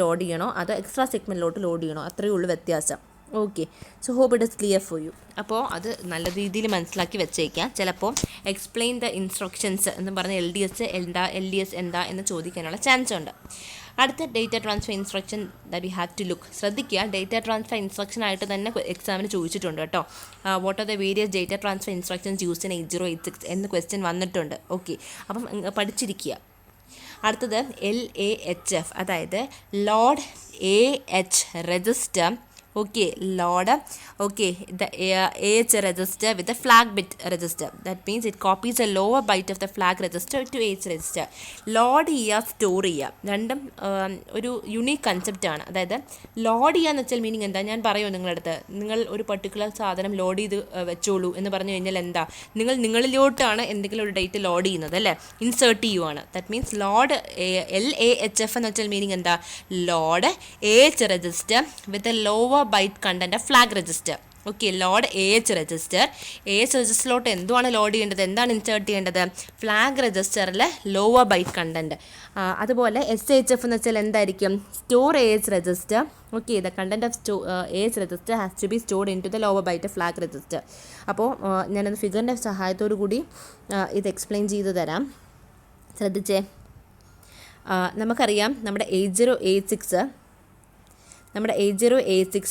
ലോഡ് ചെയ്യണോ അത് എക്സ്ട്രാ സെഗ്മെൻറ്റിലോട്ട് ലോഡ് ചെയ്യണോ, അത്രയേ ഉള്ളൂ വ്യത്യാസം. Okay, so hope it is clear for you. അപ്പോൾ അത് നല്ല രീതിയിൽ മനസ്സിലാക്കി വെച്ചേക്കാം. ചിലപ്പോൾ എക്സ്പ്ലെയിൻ ദ ഇൻസ്ട്രക്ഷൻസ് എന്ന് പറഞ്ഞ LDS എന്താ എന്ന് ചോദിക്കാനുള്ള ചാൻസ് ഉണ്ട്. അടുത്ത data transfer instruction that we have to look. ശ്രദ്ധിക്കുക, ഡേറ്റ ട്രാൻസ്ഫർ ഇൻസ്ട്രക്ഷൻ ആയിട്ട് തന്നെ എക്സാമിന് ചോദിച്ചിട്ടുണ്ട് കേട്ടോ. What are the various data transfer instructions used in 8086 എന്ന് ക്വസ്റ്റ്യൻ വന്നിട്ടുണ്ട്. ഓക്കെ, അപ്പം പഠിച്ചിരിക്കുക. അടുത്തത് LAHF, അതായത് load AH register. Okay, load. Okay, the AH register with the flag bit register. That means it copies a lower byte of the flag register to AH register. Load ചെയ്യുക, store ചെയ്യുക, രണ്ടും ഒരു unique കൺസെപ്റ്റാണ്. അതായത് load ചെയ്യുക എന്ന് വെച്ചാൽ meaning എന്താ ഞാൻ പറയുമോ നിങ്ങളടുത്ത്, നിങ്ങൾ ഒരു പർട്ടിക്കുലർ സാധനം ലോഡ് ചെയ്ത് വെച്ചോളൂ എന്ന് പറഞ്ഞു കഴിഞ്ഞാൽ എന്താ, നിങ്ങളിലോട്ടാണ് എന്തെങ്കിലും ഒരു ഡേറ്റ് ലോഡ് ചെയ്യുന്നത് അല്ലേ, ഇൻസേർട്ട് ചെയ്യുവാണ്. ദാറ്റ് മീൻസ് ലോഡ് LAHF എന്ന് വെച്ചാൽ മീനിങ് എന്താ, load AH register with a lower byte content of flag register. Okay, load AH register. AH രജിസ്റ്ററിലോട്ട് എന്തുവാണ് ലോഡ് ചെയ്യേണ്ടത്, എന്താണ് ഇൻസേർട്ട് ചെയ്യേണ്ടത്, ഫ്ലാഗ് രജിസ്റ്ററിലെ ലോവർ ബൈറ്റ് കണ്ടൻറ്റ്. അതുപോലെ SHF എന്ന് വെച്ചാൽ എന്തായിരിക്കും, store AH register. Okay, the content of AH register has to be stored in to the lower byte flag register. അപ്പോൾ ഞാനത് ഫിഗറിൻ്റെ സഹായത്തോടു കൂടി ഇത് എക്സ്പ്ലെയിൻ ചെയ്ത് തരാം, ശ്രദ്ധിച്ചേ. നമുക്കറിയാം നമ്മുടെ 8086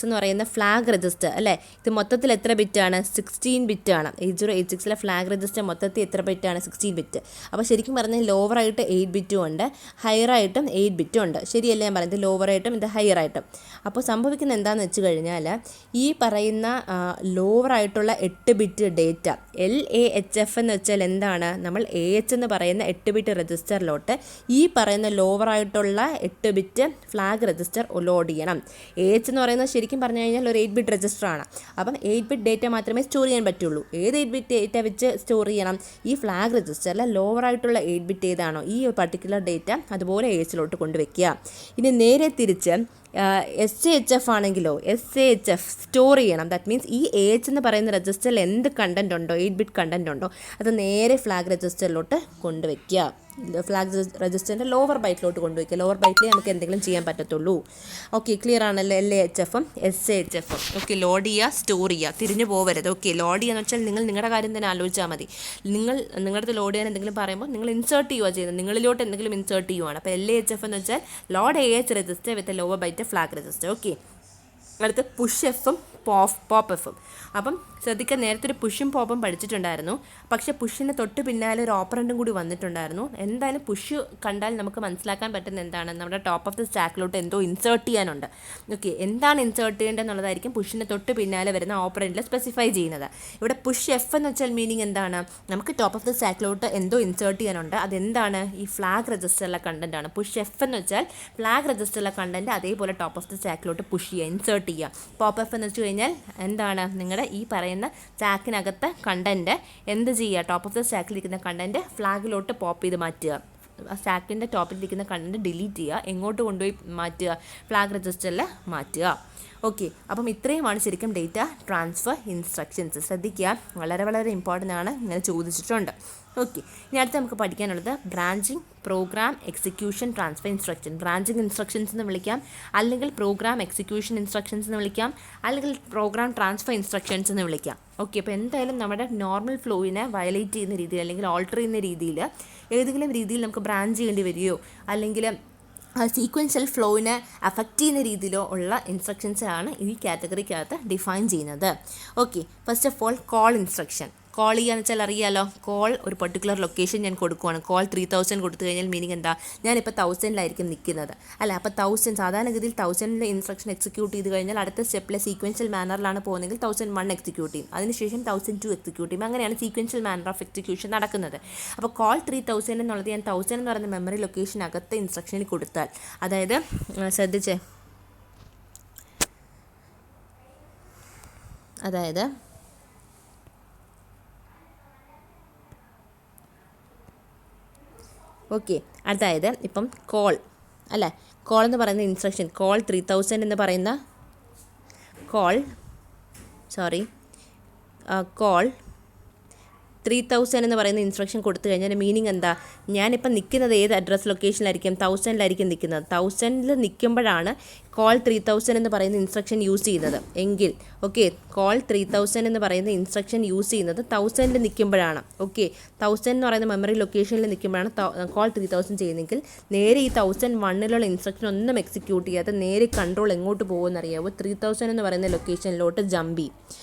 എന്ന് പറയുന്ന ഫ്ലാഗ് രജിസ്റ്റർ അല്ലേ, ഇത് മൊത്തത്തിൽ എത്ര ബിറ്റാണ്, 16 ബിറ്റാണ്. 8086 ഫ്ലാഗ് രജിസ്റ്റർ മൊത്തത്തിൽ എത്ര ബിറ്റാണ്, 16 ബിറ്റ്. അപ്പോൾ ശരിക്കും പറഞ്ഞാൽ ലോവറായിട്ട് 8 ബിറ്റും ഉണ്ട്, ഹയറായിട്ടും 8 ബിറ്റും ഉണ്ട്. ശരിയല്ലേ ഞാൻ പറയുന്നത്, ലോവറായിട്ടും ഇത് ഹയറായിട്ടും. അപ്പോൾ സംഭവിക്കുന്നത് എന്താണെന്ന് വെച്ച് കഴിഞ്ഞാൽ, ഈ പറയുന്ന ലോവറായിട്ടുള്ള 8 ബിറ്റ് ഡേറ്റ LAHF എന്ന് വെച്ചാൽ എന്താണ്, നമ്മൾ AH എന്ന് പറയുന്ന 8 ബിറ്റ് രജിസ്റ്ററിലോട്ട് ഈ പറയുന്ന ലോവറായിട്ടുള്ള 8 ബിറ്റ് ഫ്ലാഗ് രജിസ്റ്റർ ലോഡ് ചെയ്യണം. AH എന്ന് പറയുന്നത് ശരിക്കും പറഞ്ഞു കഴിഞ്ഞാൽ ഒരു 8 ബിറ്റ് രജിസ്റ്ററാണ്. അപ്പം 8 ബിറ്റ് ഡേറ്റ മാത്രമേ സ്റ്റോർ ചെയ്യാൻ പറ്റുള്ളൂ. ഏത് 8 ബിറ്റ് ഡേറ്റ വെച്ച് സ്റ്റോർ ചെയ്യണം, ഈ ഫ്ലാഗ് രജിസ്റ്ററിൽ ലോവറായിട്ടുള്ള 8 ബിറ്റ് ഏതാണോ ഈ പർട്ടിക്കുലർ ഡേറ്റ അതുപോലെ AHലോട്ട് കൊണ്ടുവയ്ക്കുക. ഇനി നേരെ തിരിച്ച് SHF ആണെങ്കിലോ SHF സ്റ്റോർ ചെയ്യണം. ദാറ്റ് മീൻസ് ഈ AH എന്ന് പറയുന്ന രജിസ്റ്ററിൽ എന്ത് കണ്ടൻറ് ഉണ്ടോ, 8 ബിറ്റ് കണ്ടൻറ് ഉണ്ടോ, അത് നേരെ ഫ്ലാഗ് രജിസ്റ്ററിലോട്ട് കൊണ്ടുവയ്ക്കുക. ഫ്ലാഗ് രജിസ്റ്ററിൻ്റെ ലോവർ ബൈറ്റിലോട്ട് കൊണ്ടുവയ്ക്കുക. ലോവർ ബൈറ്റിലേ നമുക്ക് എന്തെങ്കിലും ചെയ്യാൻ പറ്റത്തുള്ളൂ. ഓക്കെ, ക്ലിയർ ആണല്ലോ LAHFും SHFും. ഓക്കെ, ലോഡ് ചെയ്യുക, സ്റ്റോർ ചെയ്യുക, തിരിഞ്ഞു പോകരുത്. ഓക്കെ, ലോഡ് ചെയ്യാന്ന് വെച്ചാൽ നിങ്ങളുടെ കാര്യം തന്നെ ആലോചിച്ചാൽ മതി. നിങ്ങളുടെ ലോഡ് ചെയ്യാൻ എന്തെങ്കിലും പറയുമ്പോൾ നിങ്ങൾ ഇൻസേർട്ട് ചെയ്യുക ചെയ്യുന്നത്, നിങ്ങളിലോട്ട് എന്തെങ്കിലും ഇൻസേർട്ട് ചെയ്യുവാണ്. അപ്പോൾ LAHF എന്ന് വെച്ചാൽ load AH register with lower byte flag register. Okay, അടുത്ത് പുഷ് എഫും പോപ്പ് എഫും. അപ്പം ശ്രദ്ധിക്കാൻ, നേരത്തെ ഒരു പുഷും പോപ്പും പഠിച്ചിട്ടുണ്ടായിരുന്നു. പക്ഷേ പുഷിന് തൊട്ട് പിന്നാലെ ഒരു ഓപ്പറൻറ്റും കൂടി വന്നിട്ടുണ്ടായിരുന്നു. എന്തായാലും പുഷ് കണ്ടാൽ നമുക്ക് മനസ്സിലാക്കാൻ പറ്റുന്ന എന്താണ്, നമ്മുടെ ടോപ്പ് ഓഫ് ദി സ്റ്റാക്കിലോട്ട് എന്തോ ഇൻസേർട്ട് ചെയ്യാനുണ്ട്. ഓക്കെ, എന്താണ് ഇൻസേർട്ട് ചെയ്യേണ്ടതെന്നുള്ളതായിരിക്കും പുഷിന് തൊട്ട് പിന്നാലെ വരുന്ന ഓപ്പറൻറ്റിൽ സ്പെസിഫൈ ചെയ്യുന്നത്. ഇവിടെ പുഷ് എഫ് എന്ന് വെച്ചാൽ മീനിങ് എന്താണ്, നമുക്ക് ടോപ്പ് ഓഫ് ദി സ്റ്റാക്കിലോട്ട് എന്തോ ഇൻസേർട്ട് ചെയ്യാനുണ്ട്. അതെന്താണ്, ഈ ഫ്ലാഗ് രജിസ്റ്ററിലെ കണ്ടൻ്റ് ആണ്. പുഷ് എഫ് എന്ന് വെച്ചാൽ ഫ്ലാഗ് രജിസ്റ്ററിലെ കണ്ടൻറ്റ് അതേപോലെ ടോപ്പ് ഓഫ് ദി സ്റ്റാക്കിലോട്ട് പുഷ് ചെയ്യുക, ഇൻസേർട്ട് ചെയ്യുക. പോപ്പ് എഫ് എന്ന് വെച്ച് കഴിഞ്ഞാൽ എന്താണ്, നിങ്ങളുടെ ഈ പറയുന്ന സ്റ്റാക്കിനകത്ത് കണ്ടൻറ്റ് എന്ത് ചെയ്യുക, ടോപ്പ് ഓഫ് ദ സ്റ്റാക്കിലിരിക്കുന്ന കണ്ടൻറ്റ് ഫ്ലാഗിലോട്ട് പോപ്പ് ചെയ്ത് മാറ്റുക. സ്റ്റാക്കിൻ്റെ ടോപ്പിലിരിക്കുന്ന കണ്ടൻറ്റ് ഡിലീറ്റ് ചെയ്യുക, എങ്ങോട്ട് കൊണ്ടുപോയി മാറ്റുക, ഫ്ലാഗ് രജിസ്റ്ററിൽ മാറ്റുക. ഓക്കെ, അപ്പം ഇത്രയുമാണ് ശരിക്കും ഡേറ്റ ട്രാൻസ്ഫർ ഇൻസ്ട്രക്ഷൻസ്. ശ്രദ്ധിക്കുക, വളരെ വളരെ ഇമ്പോർട്ടൻ്റ് ആണ്, ഇങ്ങനെ ചോദിച്ചിട്ടുണ്ട്. ഓക്കെ, ഇനി അടുത്ത് നമുക്ക് പഠിക്കാനുള്ളത് branching programme execution transfer instruction. Branching instructions എന്ന് വിളിക്കാം, അല്ലെങ്കിൽ പ്രോഗ്രാം എക്സിക്യൂഷൻ ഇൻസ്ട്രക്ഷൻസ് എന്ന് വിളിക്കാം, അല്ലെങ്കിൽ പ്രോഗ്രാം ട്രാൻസ്ഫർ ഇൻസ്ട്രക്ഷൻസ് എന്ന് വിളിക്കാം. ഓക്കെ, അപ്പോൾ എന്തായാലും നമ്മുടെ നോർമൽ ഫ്ലോയിനെ വയലേറ്റ് ചെയ്യുന്ന രീതിയിൽ അല്ലെങ്കിൽ ഓൾട്ടർ ചെയ്യുന്ന രീതിയിൽ ഏതെങ്കിലും രീതിയിൽ നമുക്ക് ബ്രാഞ്ച് ചെയ്യേണ്ടി വരികയോ അല്ലെങ്കിൽ സീക്വൻഷ്യൽ ഫ്ലോയിനെ അഫക്റ്റ് ചെയ്യുന്ന രീതിയിലോ ഉള്ള ഇൻസ്ട്രക്ഷൻസാണ് ഈ കാറ്റഗറിക്കകത്ത് ഡിഫൈൻ ചെയ്യുന്നത്. Okay, first of all call instruction. Call ചെയ്യാന്ന് വെച്ചാൽ അറിയാമല്ലോ, കോൾ ഒരു പർട്ടിക്കുലർ ലൊക്കേഷൻ ഞാൻ കൊടുക്കുവാണ്. കോൾ 3000 കൊടുത്തു കഴിഞ്ഞാൽ മീനിങ് എന്താ, ഞാനിപ്പോൾ 1000-ലായിരിക്കും നിൽക്കുന്നത് അല്ല. അപ്പോൾ 1000 സാധാരണഗതിയിൽ 1000-ലെ ഇൻസ്ട്രക്ഷൻ എക്സിക്യൂട്ട് ചെയ്ത് കഴിഞ്ഞാൽ അടുത്ത സ്റ്റെപ്പിലെ സീക്വൻഷ്യൽ മാനറിലാണ് പോകുന്നതെങ്കിൽ 1001 എക്സിക്യൂട്ട് ചെയ്യും, അതിനുശേഷം 1002 എക്സിക്യൂട്ട് ചെയ്യും. അങ്ങനെയാണ് സീക്വൻഷ്യൽ മാനർ ഓഫ് എക്സിക്യൂഷൻ നടക്കുന്നത്. അപ്പോൾ കോൾ 3000 എന്നുള്ളത് ഞാൻ 1000 എന്ന് പറയുന്ന മെമ്മറി ലൊക്കേഷനകത്ത് ഇൻസ്ട്രക്ഷനിൽ കൊടുത്താൽ, അതായത് ശ്രദ്ധിച്ചേ, അതായത് ഓക്കെ, അതായത് ഇപ്പം കോൾ അല്ലേ, കോൾ എന്ന് പറയുന്ന ഇൻസ്ട്രക്ഷൻ, കോൾ 3000 എന്ന് പറയുന്ന കോൾ 3000 എന്ന് പറയുന്ന ഇൻസ്ട്രക്ഷൻ കൊടുത്തു കഴിഞ്ഞാൽ മീനിങ് എന്താ, ഞാനിപ്പോൾ നിൽക്കുന്നത് ഏത് അഡ്രസ് ലൊക്കേഷനിലായിരിക്കും, 1000-ലായിരിക്കും നിൽക്കുന്നത്. 1000-ൽ നിൽക്കുമ്പോഴാണ് കോൾ 3000 എന്ന് പറയുന്ന ഇൻസ്ട്രക്ഷൻ യൂസ് ചെയ്യുന്നത് എങ്കിൽ ഓക്കെ, കോൾ 3000 എന്ന് പറയുന്ന ഇൻസ്ട്രക്ഷൻ യൂസ് ചെയ്യുന്നത് 1000 നിൽക്കുമ്പോഴാണ്. ഓക്കെ, 1000 എന്ന് പറയുന്ന മെമ്മറി ലൊക്കേഷനിൽ നിൽക്കുമ്പോഴാണ് കോൾ 3000 ചെയ്യുന്നതെങ്കിൽ നേരെ ഈ 1001 ഇൻസ്ട്രക്ഷൻ ഒന്നും എക്സിക്യൂട്ട് ചെയ്യാതെ നേരെ കൺട്രോൾ എങ്ങോട്ട് പോകുമെന്ന് അറിയാമോ? 3000 എന്ന് പറയുന്ന ലൊക്കേഷനിലോട്ട് ജമ്പ് ചെയ്യും.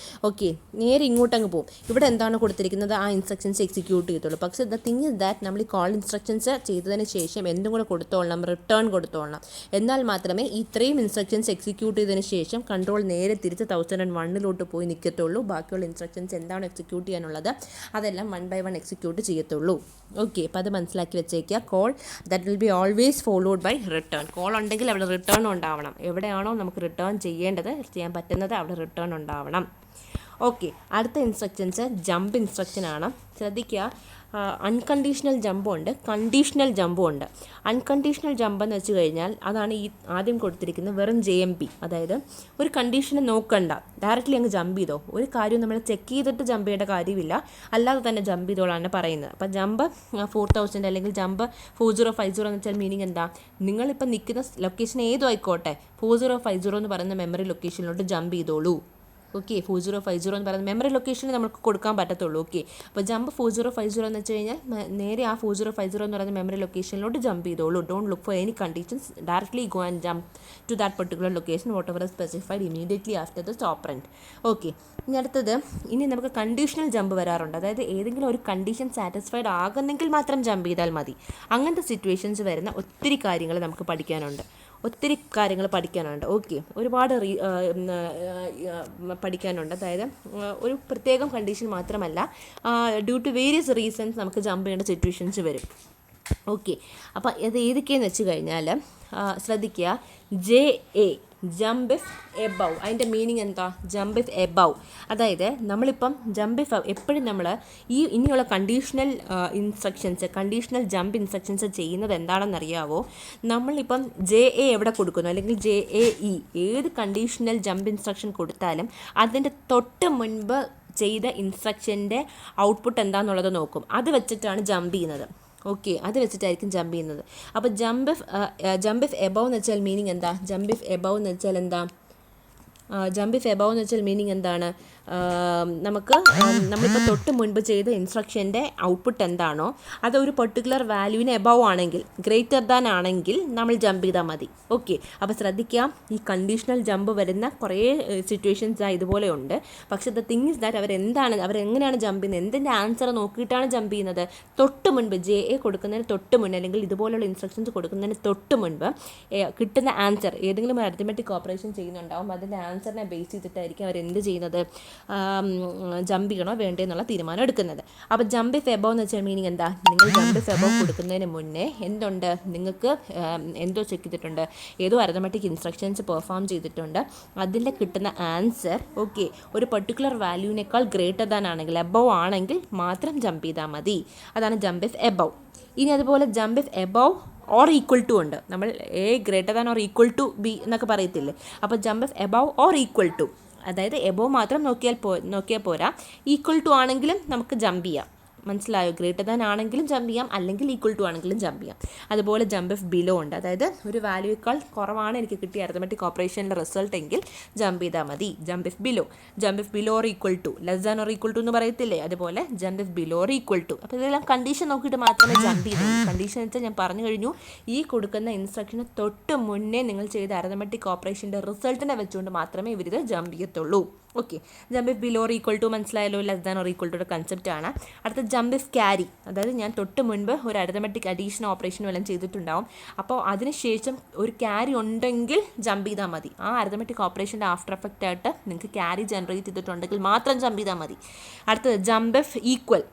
ഓക്കെ, നേരെ ഇങ്ങോട്ടങ്ങ് പോകും. ഇവിടെ എന്താണ് കൊടുത്തിരിക്കുന്നത്? ആ ഇൻസ്ട്രക്ഷൻസ് എക്സിക്യൂട്ട് ചെയ്തോളൂ. പക്ഷേ ദ തിങ് ഇസ് ദാറ്റ് നമ്മൾ ഈ കോൾ ഇൻസ്ട്രക്ഷൻസ് ചെയ്തതിന് ശേഷം എന്തും കൂടെ കൊടുത്തോളണം, റിട്ടേൺ കൊടുത്തോളണം. എന്നാൽ മാത്രമേ ഇത്രയും ഇൻസ്ട്രക്ഷൻസ് എക്സിക്യൂട്ട് ചെയ്തതിന് ശേഷം കൺട്രോൾ നേരെ തിരിച്ച് 1001 പോയി നിൽക്കത്തുള്ളൂ. ബാക്കിയുള്ള ഇൻസ്ട്രക്ഷൻസ് എന്താണ് എക്സിക്യൂട്ട് ചെയ്യാനുള്ളത് അതെല്ലാം 1 by 1 എക്സിക്യൂട്ട് ചെയ്യത്തുള്ളൂ. ഓക്കെ, അപ്പോൾ അത് മനസ്സിലാക്കി വെച്ചേക്കുക. Call that will be always followed by return. Call ഉണ്ടെങ്കിൽ അവിടെ റിട്ടേൺ ഉണ്ടാവണം. എവിടെയാണോ നമുക്ക് റിട്ടേൺ ചെയ്യാൻ പറ്റുന്നത് അവിടെ റിട്ടേൺ ഉണ്ടാവണം. ഓക്കെ, അടുത്ത ഇൻസ്ട്രക്ഷൻസ് ജമ്പ് ഇൻസ്ട്രക്ഷനാണ്. ശ്രദ്ധിക്കുക, അൺകണ്ടീഷണൽ ജമ്പും ഉണ്ട്, കണ്ടീഷണൽ ജമ്പും ഉണ്ട്. അൺകണ്ടീഷണൽ ജമ്പ് എന്ന് വെച്ച് കഴിഞ്ഞാൽ അതാണ് ഈ ആദ്യം കൊടുത്തിരിക്കുന്നത് വെറും JMP. അതായത് ഒരു കണ്ടീഷനെ നോക്കണ്ട, ഡയറക്റ്റ്ലി അങ്ങ് ജമ്പ് ചെയ്തോ. ഒരു കാര്യം നമ്മൾ ചെക്ക് ചെയ്തിട്ട് ജമ്പ് ചെയ്യേണ്ട കാര്യമില്ല, അല്ലാതെ തന്നെ ജമ്പ് ചെയ്തോളാണ് പറയുന്നത്. അപ്പോൾ ജമ്പ് 4000 അല്ലെങ്കിൽ ജമ്പ് 4050 എന്ന് വെച്ചാൽ മീനിങ് എന്താ? നിങ്ങളിപ്പോൾ നിൽക്കുന്ന ലൊക്കേഷൻ ഏതും ആയിക്കോട്ടെ, 4050 എന്ന് പറയുന്ന മെമ്മറി ലൊക്കേഷനിലോട്ട് ജമ്പ് ചെയ്തോളൂ. ഓക്കെ, 4050 എന്ന് പറയുന്ന മെമ്മറി ലൊക്കേഷനിൽ നമുക്ക് കൊടുക്കാൻ പറ്റത്തുള്ളൂ. ഓക്കെ, അപ്പോൾ ജമ്പ് 4050 എന്ന് വെച്ച് കഴിഞ്ഞാൽ നേരെ ആ 4050 എന്ന് പറയുന്ന മെമ്മറി ലൊക്കേഷനിലോട്ട് ജമ്പ് ചെയ്തോളൂ. Don't look for any conditions, directly go and jump to that particular location whatever specified immediately after the operand. Okay, ഇനി അടുത്തത് നമുക്ക് കണ്ടീഷണൽ ജമ്പ് വരാറുണ്ട്. അതായത് ഏതെങ്കിലും ഒരു കണ്ടീഷൻ സാറ്റിസ്ഫൈഡ് ആകുന്നെങ്കിൽ മാത്രം ജമ്പ് ചെയ്താൽ മതി. അങ്ങനത്തെ സിറ്റുവേഷൻസ് വരുന്ന ഒത്തിരി കാര്യങ്ങൾ നമുക്ക് പഠിക്കാനുണ്ട്. ഓക്കെ, ഒരുപാട് പഠിക്കാനുണ്ട്. അതായത് ഒരു പ്രത്യേകം കണ്ടീഷൻ മാത്രമല്ല, ഡ്യൂ ടു വേരിയസ് റീസൺസ് നമുക്ക് ജമ്പ് ചെയ്യേണ്ട സിറ്റുവേഷൻസ് വരും. ഓക്കെ, അപ്പോൾ അത് ഏതൊക്കെയെന്ന് വെച്ച് കഴിഞ്ഞാൽ ശ്രദ്ധിക്കുക. JA ജമ്പ് ഇഫ് എബവ്, അതിൻ്റെ മീനിങ് എന്താ? Jump if above. അതായത് നമ്മളിപ്പം ജമ്പ് ഇഫ് എപ്പോഴും നമ്മൾ ഇനിയുള്ള കണ്ടീഷണൽ കണ്ടീഷണൽ ജമ്പ് ഇൻസ്ട്രക്ഷൻസ് ചെയ്യുന്നത് എന്താണെന്നറിയാവോ? നമ്മളിപ്പം JA എവിടെ കൊടുക്കുന്നു അല്ലെങ്കിൽ JAE ഏത് കണ്ടീഷണൽ ജമ്പ് ഇൻസ്ട്രക്ഷൻ കൊടുത്താലും അതിൻ്റെ തൊട്ട് മുൻപ് ചെയ്ത ഇൻസ്ട്രക്ഷൻ്റെ ഔട്ട്പുട്ട് എന്താണെന്നുള്ളത് നോക്കും. അത് വെച്ചിട്ടാണ് ജമ്പ് ചെയ്യുന്നത്. ഓക്കെ, അത് വെച്ചിട്ടായിരിക്കും ജമ്പ് ചെയ്യുന്നത്. അപ്പോൾ ജമ്പ് ഇഫ് എബവ് എന്ന് വെച്ചാൽ മീനിങ് എന്താ? ജമ്പ് ഇഫ് എബവ് എന്ന് വെച്ചാൽ മീനിങ് എന്താണ്? നമുക്ക് നമ്മളിപ്പോൾ തൊട്ട് മുൻപ് ചെയ്ത ഇൻസ്ട്രക്ഷൻ്റെ ഔട്ട്പുട്ട് എന്താണോ അതൊരു പെർട്ടിക്കുലർ വാല്യൂവിന് എബവ് ആണെങ്കിൽ, ഗ്രേറ്റർ ദാൻ ആണെങ്കിൽ നമ്മൾ ജമ്പ് ചെയ്താൽ മതി. ഓക്കെ, അപ്പോൾ ശ്രദ്ധിക്കാം, ഈ കണ്ടീഷണൽ ജമ്പ് വരുന്ന കുറേ സിറ്റുവേഷൻസ് ഇതുപോലെ ഉണ്ട്. പക്ഷേ ദ തിങ് ഇസ് ദാറ്റ് അവരെങ്ങനെയാണ് ജമ്പ് ചെയ്യുന്നത്, എന്തിൻ്റെ ആൻസർ നോക്കിയിട്ടാണ് ജമ്പ് ചെയ്യുന്നത്? തൊട്ട് മുൻപ് JA കൊടുക്കുന്നതിന് തൊട്ട് മുൻപ് അല്ലെങ്കിൽ ഇതുപോലുള്ള ഇൻസ്ട്രക്ഷൻസ് കൊടുക്കുന്നതിന് തൊട്ട് മുൻപ് കിട്ടുന്ന ആൻസർ, ഏതെങ്കിലും അരിത്മെറ്റിക് ഓപ്പറേഷൻ ചെയ്യുന്നുണ്ടാവും, അതിൻ്റെ ആൻസറിനെ ബേസ് ചെയ്തിട്ടായിരിക്കും അവർ എന്ത് ചെയ്യുന്നത്, ജമ്പ് ചെയ്യണോ വേണ്ടേ എന്നുള്ള തീരുമാനം എടുക്കുന്നത്. അപ്പോൾ ജമ്പ് ഇഫ് എബവ് എന്ന് വെച്ചാൽ മീനിങ് എന്താ? നിങ്ങൾ ജമ്പ് ഇഫ് എബവ് കൊടുക്കുന്നതിന് മുന്നേ എന്തുണ്ട്? നിങ്ങൾക്ക് എന്തോ ചെക്ക് ചെയ്തിട്ടുണ്ട്, ഏതോ അരിത്മെറ്റിക് ഇൻസ്ട്രക്ഷൻസ് പെർഫോം ചെയ്തിട്ടുണ്ട്, അതിൻ്റെ കിട്ടുന്ന ആൻസർ ഓക്കെ ഒരു പെർട്ടിക്കുലർ വാല്യൂവിനേക്കാൾ ഗ്രേറ്റർ ദാൻ ആണെങ്കിൽ, എബവ് ആണെങ്കിൽ മാത്രം ജമ്പ് ചെയ്താൽ മതി. അതാണ് ജമ്പ് ഇഫ് എബവ്. ഇനി അതുപോലെ jump if above or equal to ഉണ്ട്. നമ്മൾ A greater than or equal to B എന്നൊക്കെ പറയത്തില്ലേ? അപ്പോൾ jump if above or equal to, അതായത് എബവ് മാത്രം നോക്കിയാൽ പോരാ, ഈക്വൽ ടു ആണെങ്കിലും നമുക്ക് ജമ്പ് ചെയ്യാം. മനസ്സിലായോ? ഗ്രേറ്റർ ദാൻ ആണെങ്കിലും ജമ്പ് ചെയ്യാം, അല്ലെങ്കിൽ ഈക്വൽ ടു ആണെങ്കിലും ജമ്പ് ചെയ്യാം. അതുപോലെ ജമ്പ് ഇഫ് ബിലോ ഉണ്ട്. അതായത് ഒരു വാല്യൂയേക്കാൾ കുറവാണ് എനിക്ക് കിട്ടിയ അരിത്മെറ്റിക് ഓപ്പറേഷനിലെ റിസൾട്ട് എങ്കിൽ ജമ്പ് ചെയ്താൽ മതി. Jump if below or equal to, less than or equal to എന്ന് പറയത്തില്ലേ? അതുപോലെ jump if below or equal to. അപ്പോൾ ഇതെല്ലാം കണ്ടീഷൻ നോക്കിയിട്ട് മാത്രമേ ജമ്പ് ചെയ്തുള്ളൂ. കണ്ടീഷൻ വെച്ചാൽ ഞാൻ പറഞ്ഞു കഴിഞ്ഞു, ഈ കൊടുക്കുന്ന ഇൻസ്ട്രക്ഷന് തൊട്ട് മുന്നേ നിങ്ങൾ ചെയ്ത അരിത്മെറ്റിക് ഓപ്പറേഷൻ്റെ റിസൾട്ടിനെ വെച്ചുകൊണ്ട് മാത്രമേ ഇവരിത് ജമ്പ് ചെയ്യത്തുള്ളൂ. Okay, jump if below or equal to മനസ്സിലായല്ലോ? ലെസ് ദാൻ ഓർ ഈക്വൽ ടുയുടെ കൺസെപ്റ്റ് ആണ്. അടുത്ത ജമ്പ് ഇഫ് ക്യാരി, അതായത് ഞാൻ തൊട്ട് മുൻപ് ഒരു അരിത്മെറ്റിക് അഡീഷൻ ഓപ്പറേഷനും എല്ലാം ചെയ്തിട്ടുണ്ടാവും. അപ്പോൾ അതിനുശേഷം ഒരു ക്യാരി ഉണ്ടെങ്കിൽ ജമ്പ് ചെയ്താൽ മതി. ആ അരിത്മെറ്റിക് ഓപ്പറേഷൻ്റെ ആഫ്റ്റർ എഫക്റ്റ് ആയിട്ട് നിങ്ങൾക്ക് ക്യാരി ജനറേറ്റ് ചെയ്തിട്ടുണ്ടെങ്കിൽ മാത്രം ജമ്പ് ചെയ്താൽ മതി. അടുത്തത് ജമ്പ് ഇഫ് ഈക്വൽ,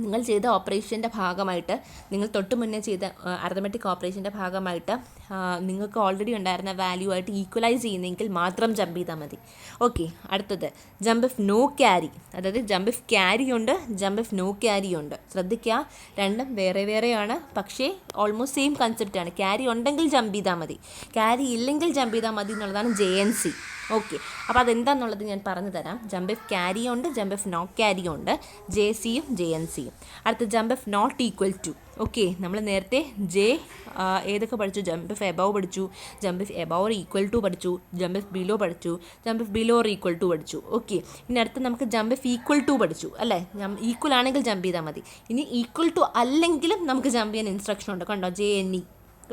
നിങ്ങൾ ചെയ്ത ഓപ്പറേഷൻ്റെ ഭാഗമായിട്ട്, നിങ്ങൾ തൊട്ട് മുന്നേ ചെയ്ത അരിത്മെറ്റിക് ഓപ്പറേഷൻ്റെ ഭാഗമായിട്ട് നിങ്ങൾക്ക് ഓൾറെഡി ഉണ്ടായിരുന്ന വാല്യൂ ആയിട്ട് ഈക്വലൈസ് ചെയ്യുന്നെങ്കിൽ മാത്രം ജമ്പ് ചെയ്താൽ മതി. ഓക്കെ, അടുത്തത് ജമ്പ് ഇഫ് നോ ക്യാരി, അതായത് ജമ്പ് ഇഫ് ക്യാരി ഉണ്ട്, ജമ്പ് ഇഫ് നോ ക്യാരി ഉണ്ട്. ശ്രദ്ധിക്കുക, രണ്ടും വേറെ വേറെയാണ്, പക്ഷേ ഓൾമോസ്റ്റ് സെയിം കൺസെപ്റ്റാണ്. ക്യാരി ഉണ്ടെങ്കിൽ ജമ്പ് ചെയ്താൽ മതി, ക്യാരി ഇല്ലെങ്കിൽ ജമ്പ് ചെയ്താൽ മതി എന്നുള്ളതാണ് JNC. ഓക്കെ, അപ്പോൾ അതെന്താണെന്നുള്ളത് ഞാൻ പറഞ്ഞു തരാം. ജമ്പ് ഇഫ് ക്യാരി ഉണ്ട്, ജമ്പ് ഇഫ് നോട്ട് ക്യാരി ഉണ്ട്, ജെ സിയും ജെ എൻ സിയും. അടുത്ത jump if not equal to. Okay, നമ്മൾ നേരത്തെ ജെ ഏതൊക്കെ പഠിച്ചു? ജമ്പ് ഇഫ് എബവ് പഠിച്ചു, jump if above or equal to പഠിച്ചു, ജമ്പ് ഇഫ് ബിലോ പഠിച്ചു, jump if below or equal to പഠിച്ചു. ഓക്കെ, ഇനി അടുത്ത് നമുക്ക് ജമ്പ് ഇഫ് ഈക്വൽ ടു പഠിച്ചു അല്ലേ? ഈക്വൽ ആണെങ്കിൽ ജമ്പ് ചെയ്താൽ മതി. ഇനി ഈക്വൽ ടു അല്ലെങ്കിലും നമുക്ക് ജമ്പ് ചെയ്യാൻ ഇൻസ്ട്രക്ഷൻ ഉണ്ട്, കണ്ടോ? JNE.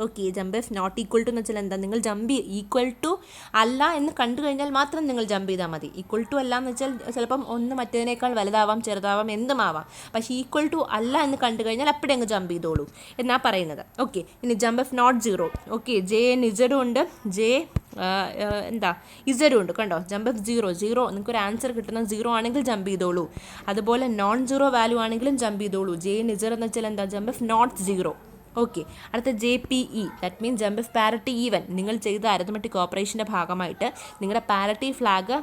Okay, jump if not equal to എന്ന് വെച്ചാൽ എന്താ? നിങ്ങൾ ജമ്പ് ഈക്വൽ ടു അല്ല എന്ന് കണ്ടു കഴിഞ്ഞാൽ മാത്രം നിങ്ങൾ ജമ്പ് ചെയ്താൽ മതി. ഈക്വൽ ടു അല്ല എന്ന് വെച്ചാൽ ചിലപ്പം ഒന്ന് മറ്റേതിനേക്കാൾ വലുതാവാം, ചെറുതാവാം, എന്തുമാവാം. പക്ഷേ ഈക്വൽ ടു അല്ല എന്ന് കണ്ടു കഴിഞ്ഞാൽ അപ്പോഴേ അങ്ങ് ജമ്പ് ചെയ്തോളൂ എന്നാ പറയുന്നത്. ഓക്കെ, ഇനി jump if not zero. Okay, JN ഉണ്ട്, ഇസഡും ഉണ്ട്, കണ്ടോ? ജമ്പ് ഇഫ് സീറോ നിങ്ങൾക്കൊരു ആൻസർ കിട്ടുന്ന സീറോ ആണെങ്കിൽ ജമ്പ് ചെയ്തോളൂ. അതുപോലെ നോൺ സീറോ വാല്യൂ ആണെങ്കിലും ജമ്പ് ചെയ്തോളൂ. JN എന്ന് വെച്ചാൽ എന്താ? Jump if not zero. Okay, അടുത്ത JPE, that means jump if parity even. നിങ്ങൾ ചെയ്ത അരിത്മെറ്റിക് ഓപ്പറേഷൻ്റെ ഭാഗമായിട്ട് നിങ്ങളുടെ പാരിറ്റി ഫ്ലാഗ്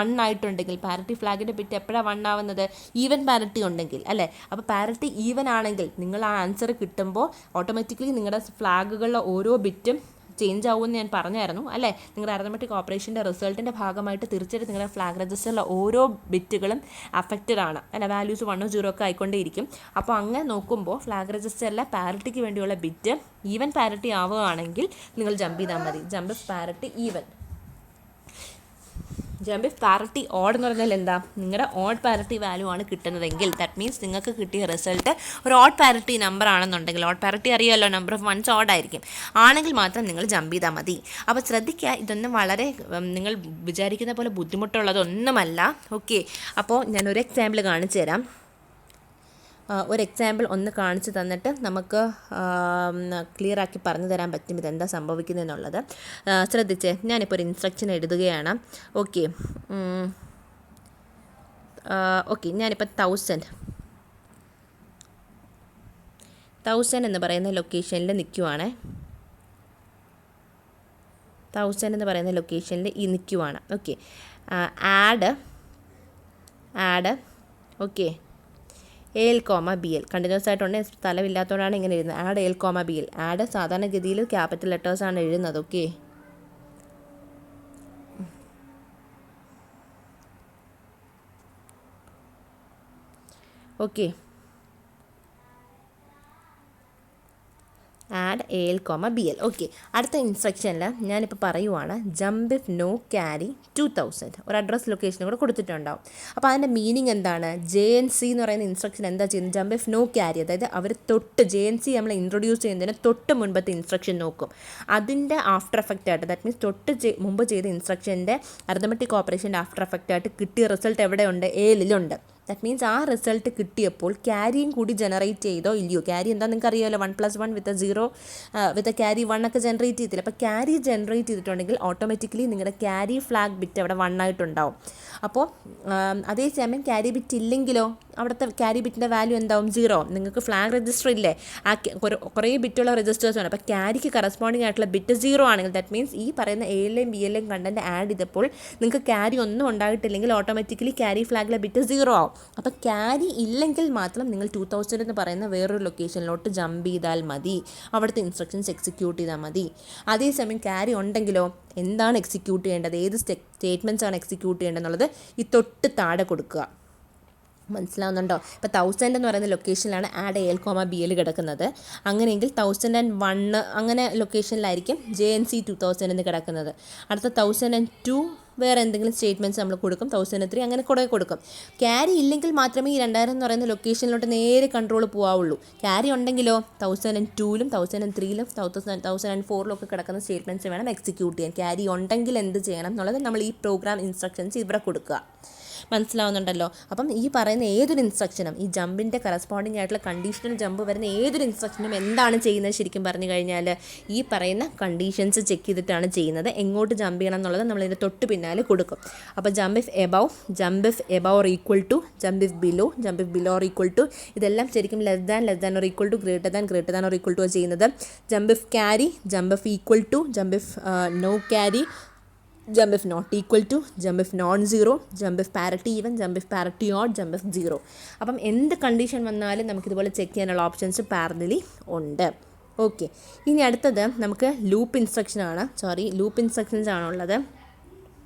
1 ആയിട്ടുണ്ടെങ്കിൽ, പാരിറ്റി ഫ്ലാഗിൻ്റെ ബിറ്റ് എപ്പോഴാണ് 1 ആവുന്നത്? ഈവൻ പാരിറ്റി ഉണ്ടെങ്കിൽ അല്ലേ? അപ്പോൾ പാരിറ്റി ഈവൻ ആണെങ്കിൽ നിങ്ങൾ ആ ആൻസർ കിട്ടുമ്പോൾ ഓട്ടോമാറ്റിക്കലി നിങ്ങളുടെ ഫ്ലാഗുകളുടെ ഓരോ ബിറ്റും ചേഞ്ച് ആവുമെന്ന് ഞാൻ പറഞ്ഞായിരുന്നു അല്ലേ? നിങ്ങളുടെ അരിത്മെറ്റിക് ഓപ്പറേഷൻ്റെ റിസൾട്ടിൻ്റെ ഭാഗമായിട്ട് തീർച്ചയായിട്ടും നിങ്ങളുടെ ഫ്ലാഗ് രജിസ്റ്ററിലെ ഓരോ ബിറ്റുകളും അഫക്റ്റഡ് ആണ് അല്ല, വാല്യൂസ് 1 0 ഒക്കെ ആയിക്കൊണ്ടേയിരിക്കും. അപ്പോൾ അങ്ങനെ നോക്കുമ്പോൾ ഫ്ലാഗ് രജിസ്റ്ററിലെ പാരിറ്റിക്ക് വേണ്ടിയുള്ള ബിറ്റ് ഈവൻ പാരിറ്റി ആവുകയാണെങ്കിൽ നിങ്ങൾ ജമ്പ് ചെയ്താൽ മതി. Jump if parity even. Jump if parity odd എന്ന് പറഞ്ഞാൽ എന്താ? നിങ്ങളുടെ ഓഡ് പാരിറ്റി വാല്യൂ ആണ് കിട്ടുന്നതെങ്കിൽ, ദാറ്റ് മീൻസ് നിങ്ങൾക്ക് കിട്ടിയ റിസൾട്ട് ഒരു ഓഡ് പാരിറ്റി നമ്പർ ആണെന്നുണ്ടെങ്കിൽ, ഓഡ് പാരിറ്റി അറിയാമല്ലോ, നമ്പർ ഓഫ് വൺസ് ഓഡ് ആയിരിക്കും, ആണെങ്കിൽ മാത്രം നിങ്ങൾ ജമ്പ് ചെയ്താൽ മതി. അപ്പോൾ ശ്രദ്ധിക്കുക, ഇതൊന്നും വളരെ നിങ്ങൾ വിചാരിക്കുന്ന പോലെ ബുദ്ധിമുട്ടുള്ളതൊന്നുമല്ല. ഓക്കെ, അപ്പോൾ ഞാനൊരു എക്സാമ്പിൾ കാണിച്ചു തരാം. ഒരു എക്സാമ്പിൾ ഒന്ന് കാണിച്ച് തന്നിട്ട് നമുക്ക് ക്ലിയർ ആക്കി പറഞ്ഞു തരാൻ പറ്റും ഇതെന്താ സംഭവിക്കുന്നതെന്നുള്ളത്. ശ്രദ്ധിച്ചേ, ഞാനിപ്പോൾ ഒരു ഇൻസ്ട്രക്ഷൻ എഴുതുകയാണ്. ഓക്കെ, ഞാനിപ്പോൾ 1000 എന്ന് പറയുന്ന ലൊക്കേഷനിൽ നിൽക്കുവാണ്. 1000 എന്ന് പറയുന്ന ലൊക്കേഷനിൽ നിൽക്കുവാണ്. Okay, add okay AL, BL continuous ആയിട്ടുണ്ട്. സ്ഥലമില്ലാത്തതുകൊണ്ടാണ് ഇങ്ങനെ എഴുതുന്നത്. Add AL, BL. ആഡ് സാധാരണഗതിയിൽ ക്യാപിറ്റൽ ലെറ്റേഴ്സാണ് എഴുതുന്നത്. Okay, add AL, BL. Okay, അടുത്ത ഇൻസ്ട്രക്ഷനിൽ ഞാനിപ്പോൾ പറയുവാണ് ജമ്പ് ഇഫ് നോ ക്യാരി 2000. ഒരു അഡ്രസ് ലൊക്കേഷനും കൂടെ കൊടുത്തിട്ടുണ്ടാവും. അപ്പോൾ അതിൻ്റെ മീനിങ് എന്താണ്? JNC എന്ന് പറയുന്ന ഇൻസ്ട്രക്ഷൻ എന്താ ചെയ്യുന്നത്? ജമ്പ് ഇഫ് നോ ക്യാരി, അതായത് അവർ JNC നമ്മൾ ഇൻട്രൊഡ്യൂസ് ചെയ്യുന്നതിന് തൊട്ട് മുൻപത്തെ ഇൻസ്ട്രക്ഷൻ നോക്കും. അതിൻ്റെ ആഫ്റ്റർ എഫക്റ്റ് ആയിട്ട്, ദാറ്റ് മീൻസ് മുമ്പ് ചെയ്ത ഇൻസ്ട്രക്ഷൻ്റെ അരിത്മെറ്റിക് ഓപ്പറേഷൻ്റെ ആഫ്റ്റർ എഫക്റ്റ് ആയിട്ട് കിട്ടിയ റിസൾട്ട് എവിടെയുണ്ട്? ALലുണ്ട്. ദാറ്റ് മീൻസ് ആ റിസൾട്ട് കിട്ടിയപ്പോൾ ക്യാരിയും കൂടി ജനറേറ്റ് ചെയ്തോ ഇല്ലയോ? ക്യാരി എന്താ നിങ്ങൾക്ക് അറിയാമല്ലോ, 1 + 1 വിത്ത് 0 വിത്ത് ക്യാരി 1 ഒക്കെ ജനറേറ്റ് ചെയ്തില്ല. അപ്പോൾ ക്യാരി ജനറേറ്റ് ചെയ്തിട്ടുണ്ടെങ്കിൽ ഓട്ടോമാറ്റിക്കലി നിങ്ങളുടെ ക്യാരി ഫ്ലാഗ് ബിറ്റ് അവിടെ 1 ആയിട്ടുണ്ടാവും. അപ്പോൾ അതേസമയം ക്യാരി ബിറ്റ് ഇല്ലെങ്കിലോ അവിടുത്തെ ക്യാരി ബിറ്റിൻ്റെ വാല്യൂ എന്താവും? 0. നിങ്ങൾക്ക് ഫ്ലാഗ് രജിസ്റ്റർ ഇല്ലേ? ആ കുറേ ബിറ്റുള്ള രജിസ്റ്റേഴ്സ് ആണ്. അപ്പോൾ ക്യാരിക്ക് കറസ്പോണ്ടിങ് ആയിട്ടുള്ള ബിറ്റ് 0 ആണെങ്കിൽ, ദാറ്റ് മീൻസ് ഈ പറയുന്ന ALയും BLയും കണ്ടൻറ്റ് ആഡ് ചെയ്തപ്പോൾ നിങ്ങൾക്ക് ക്യാരി ഒന്നും ഉണ്ടായിട്ടില്ലെങ്കിൽ ഓട്ടോമാറ്റിക്കലി ക്യാരി ഫ്ലാഗിലെ ബിറ്റ് 0 ആവും. അപ്പോൾ ക്യാരി ഇല്ലെങ്കിൽ മാത്രം നിങ്ങൾ 2000 എന്ന് പറയുന്ന വേറൊരു ലൊക്കേഷനിലോട്ട് ജമ്പ് ചെയ്താൽ മതി. അവിടുത്തെ ഇൻസ്ട്രക്ഷൻസ് എക്സിക്യൂട്ട് ചെയ്താൽ മതി. അതേസമയം ക്യാരി ഉണ്ടെങ്കിലോ എന്താണ് എക്സിക്യൂട്ട് ചെയ്യേണ്ടത്, ഏത് സ്റ്റേറ്റ്മെൻറ്റ്സ് ആണ് എക്സിക്യൂട്ട് ചെയ്യേണ്ടതെന്നുള്ളത് ഈ തൊട്ട് താഴെ കൊടുക്കുക. മനസ്സിലാവുന്നുണ്ടോ? ഇപ്പോൾ 1000 എന്ന് പറയുന്ന ലൊക്കേഷനിലാണ് ആഡ് AL, BL കിടക്കുന്നത്. അങ്ങനെയെങ്കിൽ 1001 അങ്ങനെ ലൊക്കേഷനിലായിരിക്കും JNC 2000 എന്ന് കിടക്കുന്നത്. അടുത്ത 1002 വേറെ എന്തെങ്കിലും സ്റ്റേറ്റ്മെൻറ്റ്സ് നമ്മൾ കൊടുക്കും. 1003 അങ്ങനെ കുറേ കൊടുക്കും. ക്യാരി ഇല്ലെങ്കിൽ മാത്രമേ ഈ 2000 എന്ന് പറയുന്ന ലൊക്കേഷനിലോട്ട് നേരെ കൺട്രോൾ പോകാവുള്ളൂ. ക്യാരി ഉണ്ടെങ്കിലോ 1002ലും 1003ലും 1004ലും ഒക്കെ കിടക്കുന്ന സ്റ്റേറ്റ്മെൻറ്റ്സ് വേണം എക്സിക്യൂട്ട് ചെയ്യാൻ. ക്യാരി ഉണ്ടെങ്കിൽ എന്ത് ചെയ്യണം എന്നുള്ളത് നമ്മൾ ഈ പ്രോഗ്രാം ഇൻസ്ട്രക്ഷൻസ് ഇവിടെ കൊടുക്കുക. മനസ്സിലാവുന്നുണ്ടല്ലോ? അപ്പം ഈ പറയുന്ന ഏതൊരു ഇൻസ്ട്രക്ഷനും, ഈ ജമ്പിൻ്റെ കറസ്പോണ്ടിങ് ആയിട്ടുള്ള കണ്ടീഷണൽ ജമ്പ് വരുന്ന ഏതൊരു ഇൻസ്ട്രക്ഷനും എന്താണ് ചെയ്യുന്നത് ശരിക്കും പറഞ്ഞു കഴിഞ്ഞാൽ ഈ പറയുന്ന കണ്ടീഷൻസ് ചെക്ക് ചെയ്തിട്ടാണ് ചെയ്യുന്നത്. എങ്ങോട്ട് ജമ്പ് ചെയ്യണം എന്നുള്ളത് നമ്മളിതിൻ്റെ തൊട്ട് പിന്നാലെ കൊടുക്കും. അപ്പോൾ jump if above or equal to, jump if below or equal to, ഇതെല്ലാം ശരിക്കും less than or equal to, greater than or equal to ചെയ്യുന്നത്. Jump if carry, jump if equal to, jump if no carry, jump if not equal to, jump if non zero, jump if parity even, jump if parity odd, jump if 0. അപ്പം എന്ത് condition വന്നാലും നമുക്കിതുപോലെ check ചെയ്യാനുള്ള options parallelly ഉണ്ട്. Okay, ഇനി അടുത്തത് നമുക്ക് loop instructions ആണുള്ളത്.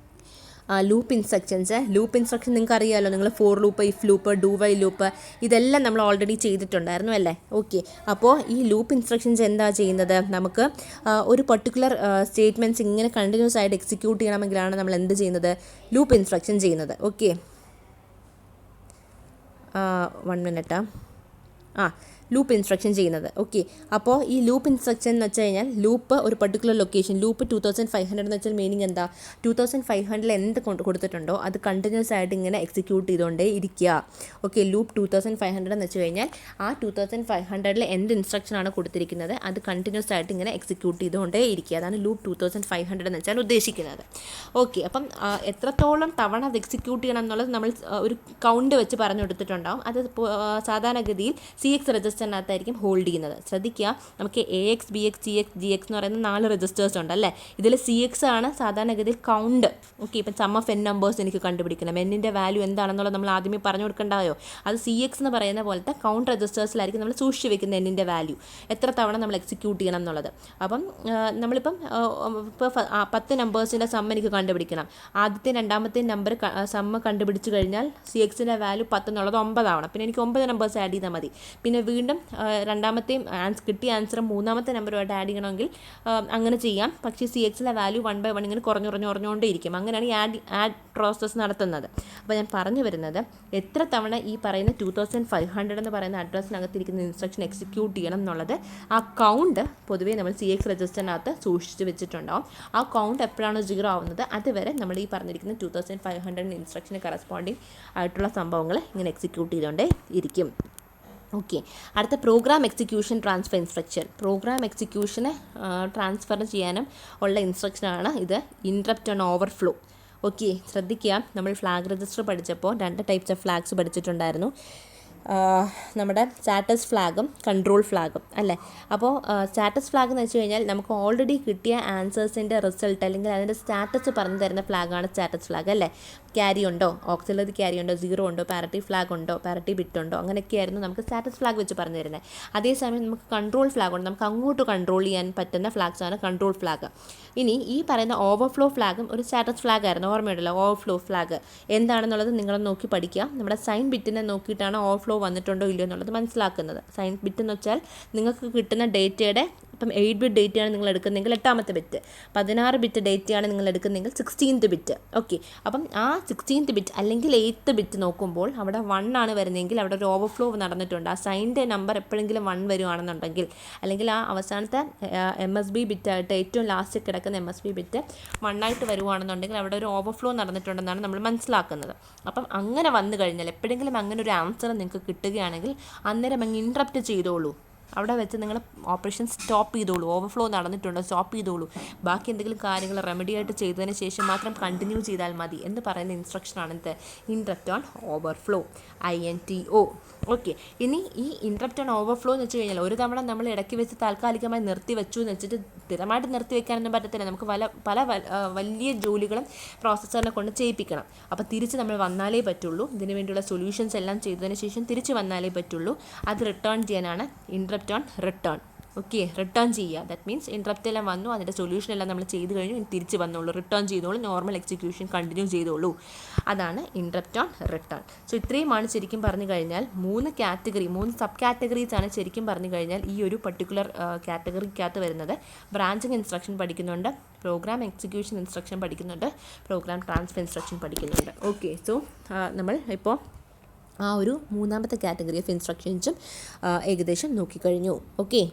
ലൂപ്പ് ഇൻസ്ട്രക്ഷൻ നിങ്ങൾക്ക് അറിയാമല്ലോ, നിങ്ങൾ for loop, if loop, do while loop ഇതെല്ലാം നമ്മൾ ഓൾറെഡി ചെയ്തിട്ടുണ്ടായിരുന്നു അല്ലേ. ഓക്കെ, അപ്പോൾ ഈ ലൂപ്പ് ഇൻസ്ട്രക്ഷൻസ് എന്താ ചെയ്യുന്നത്, നമുക്ക് ഒരു പർട്ടിക്കുലർ സ്റ്റേറ്റ്മെൻറ്റ്സ് ഇങ്ങനെ കണ്ടിന്യൂസ് ആയിട്ട് എക്സിക്യൂട്ട് ചെയ്യണമെങ്കിലാണ് നമ്മൾ എന്ത് ചെയ്യുന്നത്, ലൂപ്പ് ഇൻസ്ട്രക്ഷൻ ചെയ്യുന്നത്. Okay, 1 minute. ലൂപ്പ് ഇൻസ്ട്രക്ഷൻ ചെയ്യുന്നത്. ഓക്കെ, അപ്പോൾ ഈ ലൂപ്പ് ഇൻസ്ട്രക്ഷൻ എന്ന് വെച്ച് കഴിഞ്ഞാൽ ലൂപ്പ് ഒരു പർട്ടിക്കുലർ ലൊക്കേഷൻ, ലൂപ്പ് 2500 എന്ന് വെച്ചാൽ മീനിങ് എന്താ, 2500 എന്ത് കൊടുത്തിട്ടുണ്ടോ അത് കണ്ടിന്യൂസ് ആയിട്ട് ഇങ്ങനെ എക്സിക്യൂട്ട് ചെയ്തുകൊണ്ടേ ഇരിക്കുക. ഓക്കെ, ലൂപ്പ് 2500 എന്ന് വെച്ച് കഴിഞ്ഞാൽ ആ 2500 എന്ത് ഇൻസ്ട്രക്ഷനാണ് കൊടുത്തിരിക്കുന്നത് അത് കണ്ടിന്യൂസ് ആയിട്ട് ഇങ്ങനെ എക്സിക്യൂട്ട് ചെയ്തുകൊണ്ടേ ഇരിക്കുക. അതാണ് ലൂപ്പ് 2500 എന്ന് വെച്ചാൽ ഉദ്ദേശിക്കുന്നത്. ഓക്കെ, അപ്പം എത്രത്തോളം തവണ അത് എക്സിക്യൂട്ട് ചെയ്യണം എന്നുള്ളത് നമ്മൾ ഒരു കൗണ്ട് വെച്ച് പറഞ്ഞു കൊടുത്തിട്ടുണ്ടാവും. അത് സാധാരണഗതിയിൽ CX രജിസ്റ്ററിനകത്തായിരിക്കും ഹോൾഡ് ചെയ്യുന്നത്. ശ്രദ്ധിക്കുക, നമുക്ക് AX, BX, CX, GX എന്ന് പറയുന്ന 4 രജിസ്റ്റേഴ്സ് ഉണ്ട് അല്ലേ. ഇതിൽ CX ആണ് സാധാരണഗതിയിൽ കൗണ്ട്. ഓക്കെ, ഇപ്പം സം ഓഫ് n നമ്പേഴ്സ് എനിക്ക് കണ്ടുപിടിക്കണം, എന്നിൻ്റെ വാല്യൂ എന്താണെന്നുള്ളത് നമ്മൾ ആദ്യമേ പറഞ്ഞു കൊടുക്കണ്ടായോ. അത് CX എന്ന് പറയുന്ന പോലത്തെ കൗണ്ട് രജിസ്റ്റേഴ്സിലായിരിക്കും നമ്മൾ സൂക്ഷിച്ച് വെക്കുന്ന എന്നിൻ്റെ വാല്യൂ, എത്ര തവണ നമ്മൾ എക്സിക്യൂട്ട് ചെയ്യണം എന്നുള്ളത്. അപ്പം നമ്മളിപ്പം ഇപ്പോൾ 10 നമ്പേഴ്സിൻ്റെ സം എനിക്ക് കണ്ടുപിടിക്കണം. ആദ്യത്തെ രണ്ടാമത്തെ നമ്പർ സമ്മ് കണ്ടുപിടിച്ച് കഴിഞ്ഞാൽ CXൻ്റെ വാല്യൂ 10 എന്നുള്ളത് 9 ആവണം. പിന്നെ എനിക്ക് 9 നമ്പേഴ്സ് ആഡ് ചെയ്താൽ മതി. പിന്നെ വീണ്ടും രണ്ടാമത്തെയും കിട്ടിയ ആൻസർ മൂന്നാമത്തെ നമ്പറുമായിട്ട് ആഡ് ചെയ്യണമെങ്കിൽ അങ്ങനെ ചെയ്യാം. പക്ഷേ CXലെ വാല്യൂ 1 by 1 ഇങ്ങനെ കുറഞ്ഞുകൊണ്ടേയിരിക്കും. അങ്ങനെയാണ് ഈ ആഡ് പ്രോസസ്സ് നടത്തുന്നത്. അപ്പോൾ ഞാൻ പറഞ്ഞു വരുന്നത്, എത്ര തവണ ഈ പറയുന്ന 2500 എന്ന് പറയുന്ന അഡ്രസ്സിനകത്തിരിക്കുന്ന ഇൻസ്ട്രക്ഷൻ എക്സിക്യൂട്ട് ചെയ്യണം എന്നുള്ളത് ആ കൗണ്ട് പൊതുവേ നമ്മൾ CX രജിസ്റ്ററിനകത്ത് സൂക്ഷിച്ച് വെച്ചിട്ടുണ്ടാവും. ആ കൗണ്ട് എപ്പോഴാണ് 0 ആവുന്നത് അതുവരെ നമ്മൾ ഈ പറഞ്ഞിരിക്കുന്ന 2500 ഇൻസ്ട്രക്ഷന് കറസ്പോണ്ടിങ് ആയിട്ടുള്ള സംഭവങ്ങൾ ഇങ്ങനെ എക്സിക്യൂട്ട് ചെയ്തുകൊണ്ടേ ഇരിക്കും. ഓക്കെ, അടുത്ത program execution transfer instruction. Program എക്സിക്യൂഷന് ട്രാൻസ്ഫർ ചെയ്യാനും ഉള്ള ഇൻസ്ട്രക്ഷനാണ് ഇത്, ഇൻട്രപ്റ്റ് ഓൺ ഓവർഫ്ലോ. ഓക്കെ, ശ്രദ്ധിക്കുക, നമ്മൾ ഫ്ലാഗ് രജിസ്റ്റർ പഠിച്ചപ്പോൾ 2 ടൈപ്സ് ഓഫ് ഫ്ലാഗ്സ് പഠിച്ചിട്ടുണ്ടായിരുന്നു. നമ്മുടെ സ്റ്റാറ്റസ് ഫ്ലാഗും കൺട്രോൾ ഫ്ലാഗും അല്ലേ. അപ്പോൾ സ്റ്റാറ്റസ് ഫ്ലാഗ് എന്ന് വെച്ച് കഴിഞ്ഞാൽ നമുക്ക് ഓൾറെഡി കിട്ടിയ ആൻസേഴ്സിൻ്റെ റിസൾട്ട് അല്ലെങ്കിൽ അതിൻ്റെ സ്റ്റാറ്റസ് പറഞ്ഞു തരുന്ന ഫ്ലാഗാണ് സ്റ്റാറ്റസ് ഫ്ലാഗ് അല്ലേ. ക്യാരി ഉണ്ടോ, ഓക്സിലറി ക്യാരി ഉണ്ടോ, 0 ഉണ്ടോ, പാരിറ്റി ഫ്ലാഗ് ഉണ്ടോ, പാരിറ്റി ബിറ്റ് ഉണ്ടോ, അങ്ങനെയൊക്കെയായിരുന്നു നമുക്ക് സ്റ്റാറ്റസ് ഫ്ലാഗ് വെച്ച് പറഞ്ഞു തരുന്നത്. അതേസമയം നമുക്ക് കൺട്രോൾ ഫ്ലാഗ് ഉണ്ട്, നമുക്ക് അങ്ങോട്ട് കൺട്രോൾ ചെയ്യാൻ പറ്റുന്ന ഫ്ലാഗ്സാണ് കൺട്രോൾ ഫ്ലാഗ്. ഇനി ഈ പറയുന്ന ഓവർഫ്ലോ ഫ്ലാഗും ഒരു സ്റ്റാറ്റസ് ഫ്ലാഗ് ആയിരുന്നു, ഓർമ്മയുണ്ടല്ലോ. ഓവർഫ്ലോ ഫ്ലാഗ് എന്താണെന്നുള്ളത് നിങ്ങൾ നോക്കി പഠിക്കുക. നമ്മുടെ സൈൻ ബിറ്റിനെ നോക്കിയിട്ടാണ് ഓവർഫ്ലോ വന്നിട്ടുണ്ടോ ഇല്ലയോ എന്നുള്ളത് മനസ്സിലാക്കുന്നത്. സൈൻ ബിറ്റ് എന്ന് വെച്ചാൽ നിങ്ങൾക്ക് കിട്ടുന്ന ഡേറ്റയുടെ, ഇപ്പം 8 ബിറ്റ് ഡേറ്റയാണ് നിങ്ങൾ എടുക്കുന്നതെങ്കിൽ 8ാമത്തെ ബിറ്റ്, 16 ബിറ്റ് ഡേറ്റയാണ് നിങ്ങൾ എടുക്കുന്നതെങ്കിൽ 16th ബിറ്റ്. ഓക്കെ, അപ്പം ആ 16th ബിറ്റ് അല്ലെങ്കിൽ 8th ബിറ്റ് നോക്കുമ്പോൾ അവിടെ 1 ആണ് വരുന്നതെങ്കിൽ അവിടെ ഒരു ഓവർഫ്ലോ നടന്നിട്ടുണ്ട്. ആ സൈൻ്റെ നമ്പർ എപ്പോഴെങ്കിലും 1 വരുവാണെന്നുണ്ടെങ്കിൽ, അല്ലെങ്കിൽ ആ അവസാനത്തെ MSB ബിറ്റായിട്ട് ഏറ്റവും ലാസ്റ്റ് കിടക്കുന്ന MSB ബിറ്റ് 1 ആയിട്ട് വരുവാണെന്നുണ്ടെങ്കിൽ അവിടെ ഒരു ഓവർഫ്ലോ നടന്നിട്ടുണ്ടെന്നാണ് നമ്മൾ മനസ്സിലാക്കുന്നത്. അപ്പം അങ്ങനെ വന്നു കഴിഞ്ഞാൽ എപ്പോഴെങ്കിലും അങ്ങനെ ഒരു ആൻസർ നിങ്ങൾക്ക് കിട്ടുകയാണെങ്കിൽ അന്നേരം അങ്ങ് ഇൻട്രപ്റ്റ് ചെയ്തോളൂ. അവിടെ വെച്ച് നിങ്ങൾ ഓപ്പറേഷൻ സ്റ്റോപ്പ് ചെയ്തോളൂ. ഓവർഫ്ലോ നടന്നിട്ടുണ്ടോ സ്റ്റോപ്പ് ചെയ്തോളൂ. ബാക്കി എന്തെങ്കിലും കാര്യങ്ങൾ റെമഡിയായിട്ട് ചെയ്തതിന് ശേഷം മാത്രം കണ്ടിന്യൂ ചെയ്താൽ മതി എന്ന് പറയുന്ന ഇൻസ്ട്രക്ഷനാണ് ഇത്, interrupt on overflow, INTO. Okay, ഇനി ഈ ഇൻട്രപ്റ്റ് ഓൺ ഓവർഫ്ലോ എന്ന് വെച്ച് കഴിഞ്ഞാൽ ഒരു തവണ നമ്മൾ ഇടയ്ക്ക് വെച്ച് താൽക്കാലികമായി നിർത്തി വെച്ചു എന്ന് വെച്ചിട്ട് സ്ഥിരമായിട്ട് നിർത്തി വെക്കാനൊന്നും പറ്റത്തില്ല. നമുക്ക് പല വലിയ ജോലികളും പ്രോസസ്സറിനെ കൊണ്ട് ചെയ്യിപ്പിക്കണം. അപ്പോൾ തിരിച്ച് നമ്മൾ വന്നാലേ പറ്റുള്ളൂ. ഇതിന് വേണ്ടിയുള്ള സൊല്യൂഷൻസ് എല്ലാം ചെയ്തതിന് ശേഷം തിരിച്ച് വന്നാലേ പറ്റുള്ളൂ. അത് റിട്ടേൺ ചെയ്യാനാണ് interrupt on return. Okay, return ചെയ്യുക. ദാറ്റ് മീൻസ് ഇൻട്രപ്റ്റ് എല്ലാം വന്നു, അതിൻ്റെ സൊല്യൂഷൻ എല്ലാം നമ്മൾ ചെയ്ത് കഴിഞ്ഞു, തിരിച്ച് വന്നോളൂ, റിട്ടേൺ ചെയ്തോളൂ, നോർമൽ എക്സിക്യൂഷൻ കണ്ടിന്യൂ ചെയ്തോളൂ. അതാണ് ഇൻട്രപ്റ്റ് ഓൺ റിട്ടേൺ. സോ ഇത്രയുമാണ് ശരിക്കും പറഞ്ഞു കഴിഞ്ഞാൽ 3 സബ് കാറ്റഗറീസാണ് ശരിക്കും പറഞ്ഞു കഴിഞ്ഞാൽ ഈ ഒരു പർട്ടിക്കുലർ കാറ്റഗറിക്കകത്ത് വരുന്നത്. ബ്രാഞ്ചിങ് ഇൻസ്ട്രക്ഷൻ പഠിക്കുന്നുണ്ട്, പ്രോഗ്രാം എക്സിക്യൂഷൻ ഇൻസ്ട്രക്ഷൻ പഠിക്കുന്നുണ്ട്, പ്രോഗ്രാം ട്രാൻസ്ഫർ ഇൻസ്ട്രക്ഷൻ പഠിക്കുന്നുണ്ട്. ഓക്കെ, സോ നമ്മൾ ഇപ്പോൾ ആ ഒരു 3ാമത്തെ കാറ്റഗറി ഓഫ് ഇൻസ്ട്രക്ഷൻസും ഏകദേശം നോക്കിക്കഴിഞ്ഞു. ഓക്കെ.